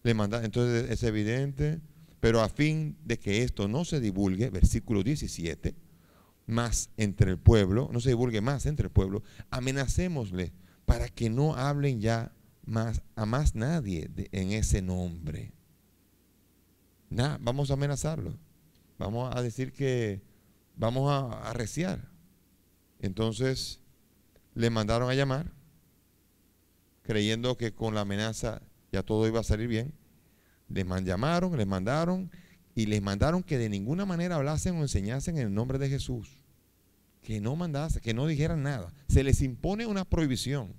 Entonces es evidente, pero a fin de que esto no se divulgue, versículo 17, más entre el pueblo, no se divulgue más entre el pueblo, amenacémosle para que no hablen ya a más nadie en ese nombre. Vamos a amenazarlo, vamos a decir que vamos a arreciar. Entonces le mandaron a llamar, creyendo que con la amenaza ya todo iba a salir bien. Les mandaron y les mandaron que de ninguna manera hablasen o enseñasen en el nombre de Jesús. Que no mandasen, que no dijeran nada. Se les impone una prohibición.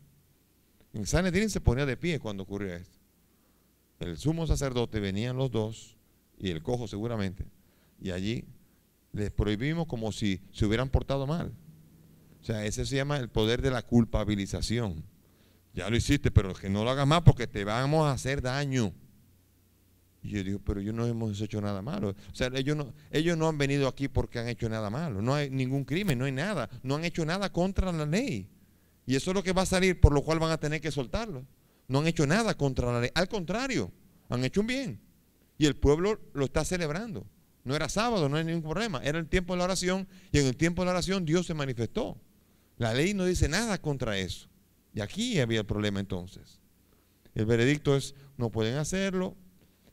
En Sanedrín se ponía de pie cuando ocurrió esto. El sumo sacerdote, venían los dos y el cojo seguramente, y allí les prohibimos como si se hubieran portado mal. O sea, ese se llama el poder de la culpabilización. Ya lo hiciste, pero que no lo hagas más porque te vamos a hacer daño. Y yo digo, pero yo no hemos hecho nada malo. O sea, ellos no han venido aquí porque han hecho nada malo. No hay ningún crimen, no hay nada. No han hecho nada contra la ley. Y eso es lo que va a salir, por lo cual van a tener que soltarlo. No han hecho nada contra la ley. Al contrario, han hecho un bien. Y el pueblo lo está celebrando. No era sábado, no hay ningún problema. Era el tiempo de la oración y en el tiempo de la oración Dios se manifestó. La ley no dice nada contra eso. Y aquí había el problema entonces. El veredicto es, no pueden hacerlo,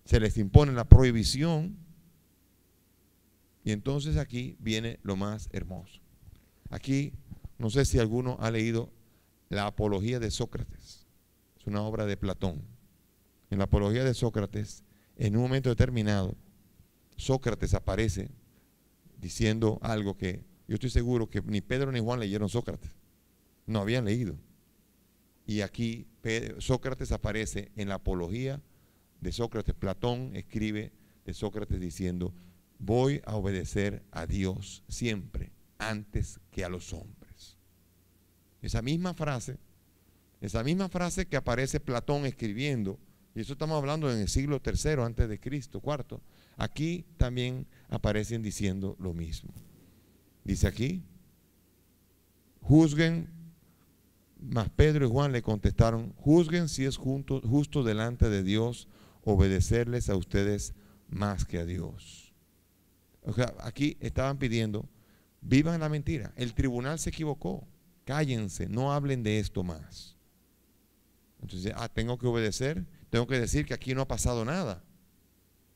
se les impone la prohibición. Y entonces aquí viene lo más hermoso. Aquí, no sé si alguno ha leído la Apología de Sócrates. Es una obra de Platón. En la Apología de Sócrates, en un momento determinado, Sócrates aparece diciendo algo que yo estoy seguro que ni Pedro ni Juan leyeron Sócrates. No habían leído. Y aquí Sócrates aparece en la Apología de Sócrates. Platón escribe de Sócrates diciendo, voy a obedecer a Dios siempre antes que a los hombres. Esa misma frase que aparece Platón escribiendo, y eso estamos hablando en el siglo III antes de Cristo, IV, aquí también aparecen diciendo lo mismo. Dice aquí, juzguen, mas Pedro y Juan le contestaron, juzguen si es justo delante de Dios obedecerles a ustedes más que a Dios. O sea, aquí estaban pidiendo, vivan la mentira. El tribunal se equivocó. Cállense, no hablen de esto más. Entonces, tengo que obedecer, tengo que decir que aquí no ha pasado nada.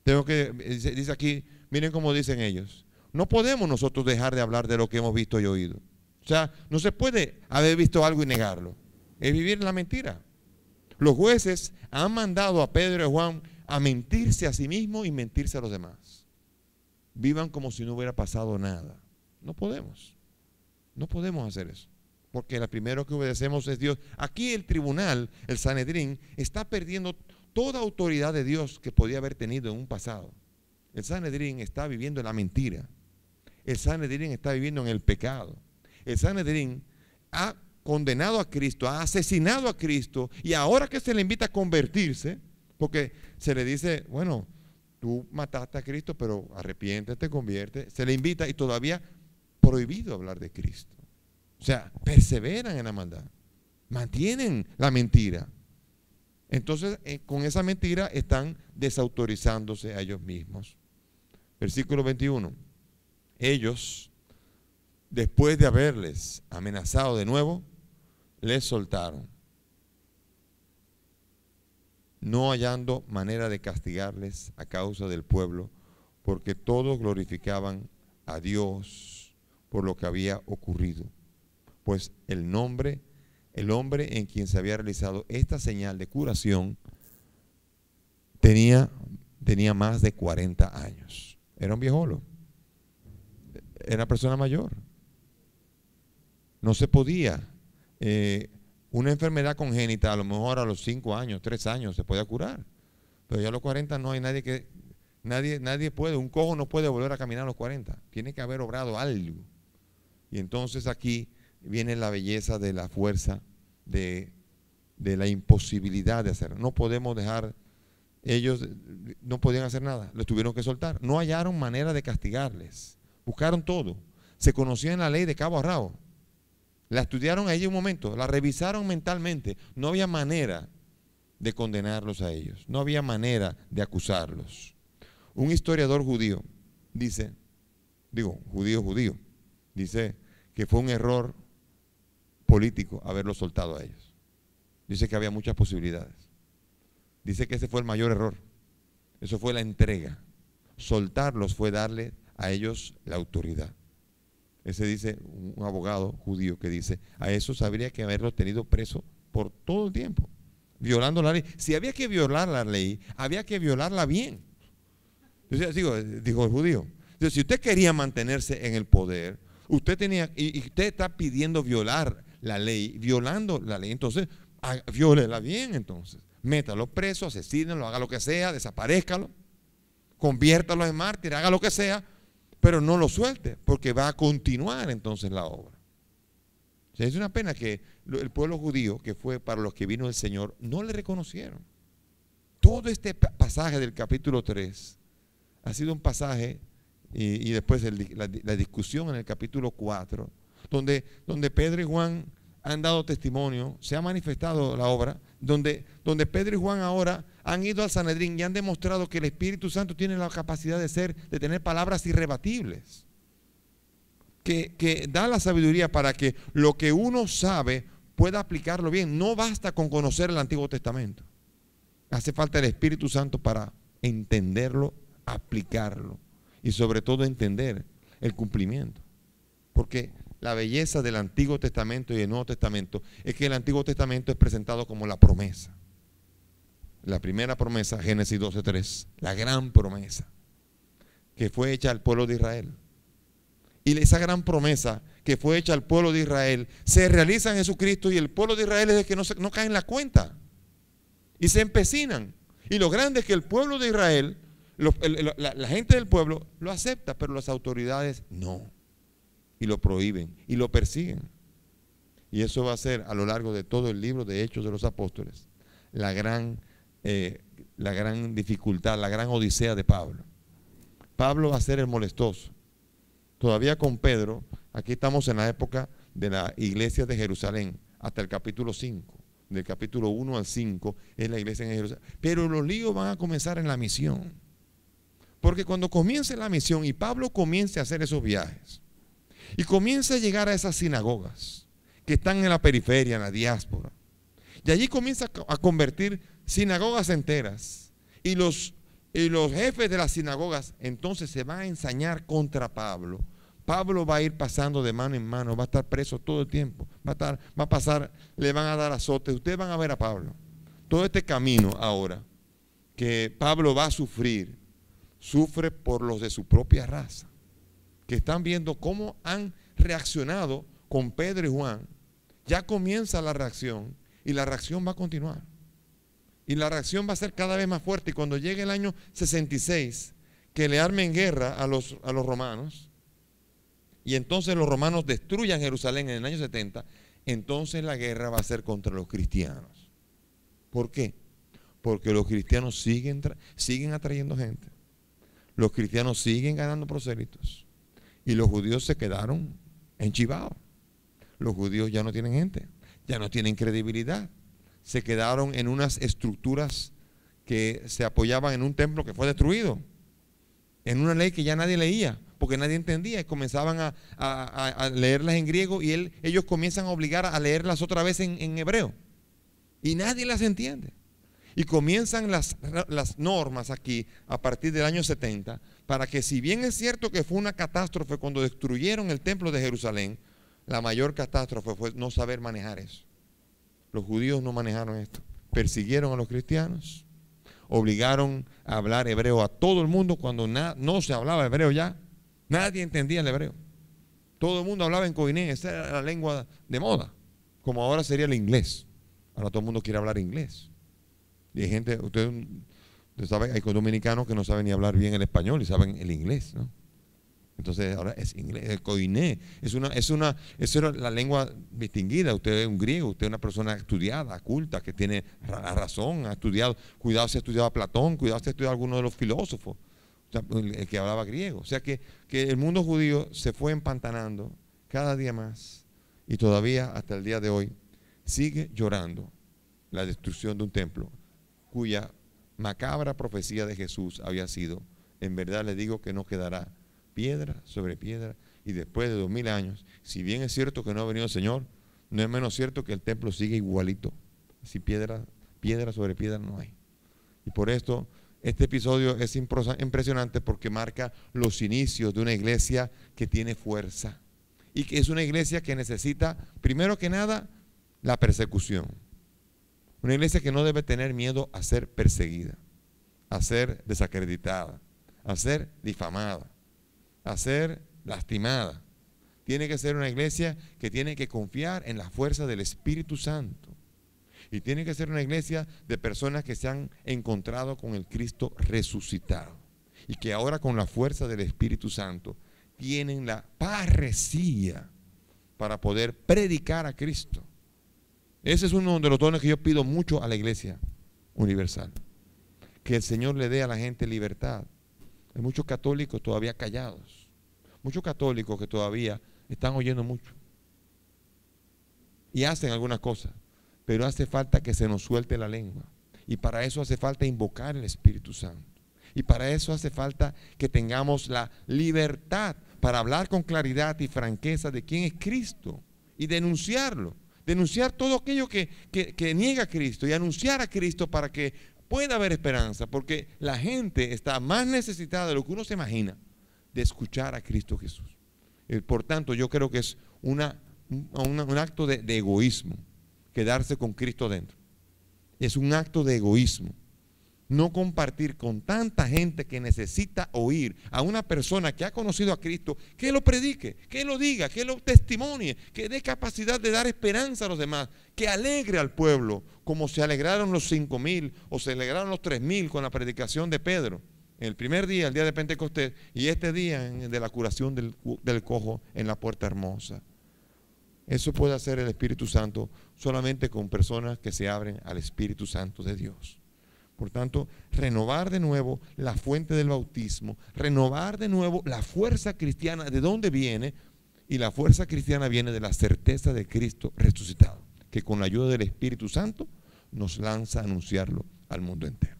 Dice aquí, miren cómo dicen ellos, no podemos nosotros dejar de hablar de lo que hemos visto y oído. O sea, no se puede haber visto algo y negarlo. Es vivir en la mentira. Los jueces han mandado a Pedro y Juan a mentirse a sí mismos y mentirse a los demás. Vivan como si no hubiera pasado nada. No podemos hacer eso. Porque el primero que obedecemos es Dios. Aquí el tribunal, el Sanedrín, está perdiendo toda autoridad de Dios que podía haber tenido en un pasado. El Sanedrín está viviendo en la mentira. El Sanedrín está viviendo en el pecado. El Sanedrín ha condenado a Cristo, ha asesinado a Cristo, y ahora que se le invita a convertirse, porque se le dice, bueno, tú mataste a Cristo, pero arrepiéntete, convierte. Se le invita y todavía prohibido hablar de Cristo. O sea, perseveran en la maldad, mantienen la mentira. Entonces, con esa mentira están desautorizándose a ellos mismos. Versículo 21. Ellos, después de haberles amenazado de nuevo, les soltaron, no hallando manera de castigarles a causa del pueblo, porque todos glorificaban a Dios por lo que había ocurrido. Pues el hombre en quien se había realizado esta señal de curación tenía más de 40 años. Era un viejolo. Era una persona mayor. No se podía. Una enfermedad congénita, a lo mejor a los 5 años, 3 años se puede curar. Pero ya a los 40 no hay nadie puede, un cojo no puede volver a caminar a los 40. Tiene que haber obrado algo. Y entonces aquí viene la belleza de la fuerza, de la imposibilidad de hacerlo. No podemos dejar, ellos no podían hacer nada, los tuvieron que soltar. No hallaron manera de castigarles. Buscaron todo. Se conocían la ley de cabo a rabo. La estudiaron a ella un momento, la revisaron mentalmente. No había manera de condenarlos a ellos. No había manera de acusarlos. Un historiador judío dice, judío, dice que fue un error político haberlos soltado a ellos. Dice que había muchas posibilidades. Dice que ese fue el mayor error. Eso fue la entrega. Soltarlos fue darle a ellos la autoridad. Ese dice un abogado judío que dice, a esos habría que haberlos tenido presos por todo el tiempo, violando la ley. Si había que violar la ley, había que violarla bien. Entonces, digo el judío, entonces, si usted quería mantenerse en el poder, usted tenía, y usted está pidiendo violar la ley, violando la ley, entonces, viólela bien entonces. Métalo preso, asesínelo, haga lo que sea, desaparezcalo, conviértalo en mártir, haga lo que sea, pero no lo suelte, porque va a continuar entonces la obra. O sea, es una pena que el pueblo judío, que fue para los que vino el Señor, no le reconocieron. Todo este pasaje del capítulo 3 ha sido un pasaje, y después la discusión en el capítulo 4, donde Pedro y Juan han dado testimonio, se ha manifestado la obra, donde Pedro y Juan ahora han ido al Sanedrín y han demostrado que el Espíritu Santo tiene la capacidad de tener palabras irrebatibles, que da la sabiduría para que lo que uno sabe pueda aplicarlo bien. No basta con conocer el Antiguo Testamento, hace falta el Espíritu Santo para entenderlo, aplicarlo y sobre todo entender el cumplimiento, porque la belleza del Antiguo Testamento y el Nuevo Testamento es que el Antiguo Testamento es presentado como la promesa. La primera promesa, Génesis 12:3, la gran promesa que fue hecha al pueblo de Israel. Y esa gran promesa que fue hecha al pueblo de Israel se realiza en Jesucristo, y el pueblo de Israel es el que no cae en la cuenta y se empecinan. Y lo grande es que el pueblo de Israel, la gente del pueblo lo acepta, pero las autoridades no. Y lo prohíben y lo persiguen. Y eso va a ser a lo largo de todo el libro de Hechos de los Apóstoles la gran dificultad, la gran odisea de Pablo. Pablo va a ser el molestoso. Todavía con Pedro, aquí estamos en la época de la iglesia de Jerusalén, hasta el capítulo 5. Del capítulo 1 al 5 es la iglesia en Jerusalén. Pero los líos van a comenzar en la misión. Porque cuando comience la misión y Pablo comience a hacer esos viajes, y comienza a llegar a esas sinagogas que están en la periferia, en la diáspora, y allí comienza a convertir sinagogas enteras, y los jefes de las sinagogas entonces se van a ensañar contra Pablo. Pablo va a ir pasando de mano en mano, va a estar preso todo el tiempo, va a pasar, le van a dar azotes. Ustedes van a ver a Pablo todo este camino ahora que Pablo va a sufrir, sufre por los de su propia raza, que están viendo cómo han reaccionado con Pedro y Juan. Ya comienza la reacción, y la reacción va a continuar, y la reacción va a ser cada vez más fuerte. Y cuando llegue el año 66, que le armen guerra a los romanos, y entonces los romanos destruyan Jerusalén en el año 70, entonces la guerra va a ser contra los cristianos. ¿Por qué? Porque los cristianos siguen atrayendo gente. los cristianos siguen ganando prosélitos y los judíos se quedaron enchivados. Los judíos ya no tienen gente, ya no tienen credibilidad. Se quedaron en unas estructuras que se apoyaban en un templo que fue destruido, en una ley que ya nadie leía, porque nadie entendía, y comenzaban a leerlas en griego y ellos comienzan a obligar a leerlas otra vez en hebreo, y nadie las entiende. Y comienzan las normas aquí a partir del año 70, para que, si bien es cierto que fue una catástrofe cuando destruyeron el templo de Jerusalén, la mayor catástrofe fue no saber manejar eso. Los judíos no manejaron esto, persiguieron a los cristianos, obligaron a hablar hebreo a todo el mundo cuando no se hablaba hebreo ya. Nadie entendía el hebreo. Todo el mundo hablaba en koiné, esa era la lengua de moda, como ahora sería el inglés. Ahora todo el mundo quiere hablar inglés. Y hay gente, usted sabe, hay dominicanos que no saben ni hablar bien el español y saben el inglés, ¿no? Entonces ahora es inglés, el koiné, esa era la lengua distinguida. Usted es un griego, usted es una persona estudiada, culta, que tiene la razón, ha estudiado, cuidado si ha estudiado a Platón, cuidado si ha estudiado a alguno de los filósofos, o sea, el que hablaba griego. O sea que el mundo judío se fue empantanando cada día más, y todavía hasta el día de hoy sigue llorando la destrucción de un templo cuya macabra profecía de Jesús había sido: en verdad les digo que no quedará piedra sobre piedra. Y después de 2000 años, si bien es cierto que no ha venido el Señor, no es menos cierto que el templo sigue igualito. Si piedra sobre piedra no hay. Y por esto este episodio es impresionante, porque marca los inicios de una iglesia que tiene fuerza, y que es una iglesia que necesita, primero que nada, la persecución. Una iglesia que no debe tener miedo a ser perseguida, a ser desacreditada, a ser difamada, a ser lastimada. Tiene que ser una iglesia que tiene que confiar en la fuerza del Espíritu Santo, y tiene que ser una iglesia de personas que se han encontrado con el Cristo resucitado, y que ahora, con la fuerza del Espíritu Santo, tienen la parresía para poder predicar a Cristo. Ese es uno de los dones que yo pido mucho a la iglesia universal, que el Señor le dé a la gente libertad. Hay muchos católicos todavía callados, muchos católicos que todavía están oyendo mucho y hacen algunas cosas, pero hace falta que se nos suelte la lengua, y para eso hace falta invocar el Espíritu Santo, y para eso hace falta que tengamos la libertad para hablar con claridad y franqueza de quién es Cristo, y denunciarlo, denunciar todo aquello que niega a Cristo, y anunciar a Cristo para que pueda haber esperanza, porque la gente está más necesitada de lo que uno se imagina de escuchar a Cristo Jesús. Por tanto, yo creo que es un acto de egoísmo quedarse con Cristo dentro. Es un acto de egoísmo no compartir con tanta gente que necesita oír a una persona que ha conocido a Cristo, que lo predique, que lo diga, que lo testimonie, que dé capacidad de dar esperanza a los demás, que alegre al pueblo, como se alegraron los 5,000 o se alegraron los 3,000 con la predicación de Pedro el primer día, el día de Pentecostés, y este día de la curación del cojo en la Puerta Hermosa. Eso puede hacer el Espíritu Santo solamente con personas que se abren al Espíritu Santo de Dios. Por tanto, renovar de nuevo la fuente del bautismo, renovar de nuevo la fuerza cristiana. ¿De dónde viene? Y la fuerza cristiana viene de la certeza de Cristo resucitado, que con la ayuda del Espíritu Santo nos lanza a anunciarlo al mundo entero.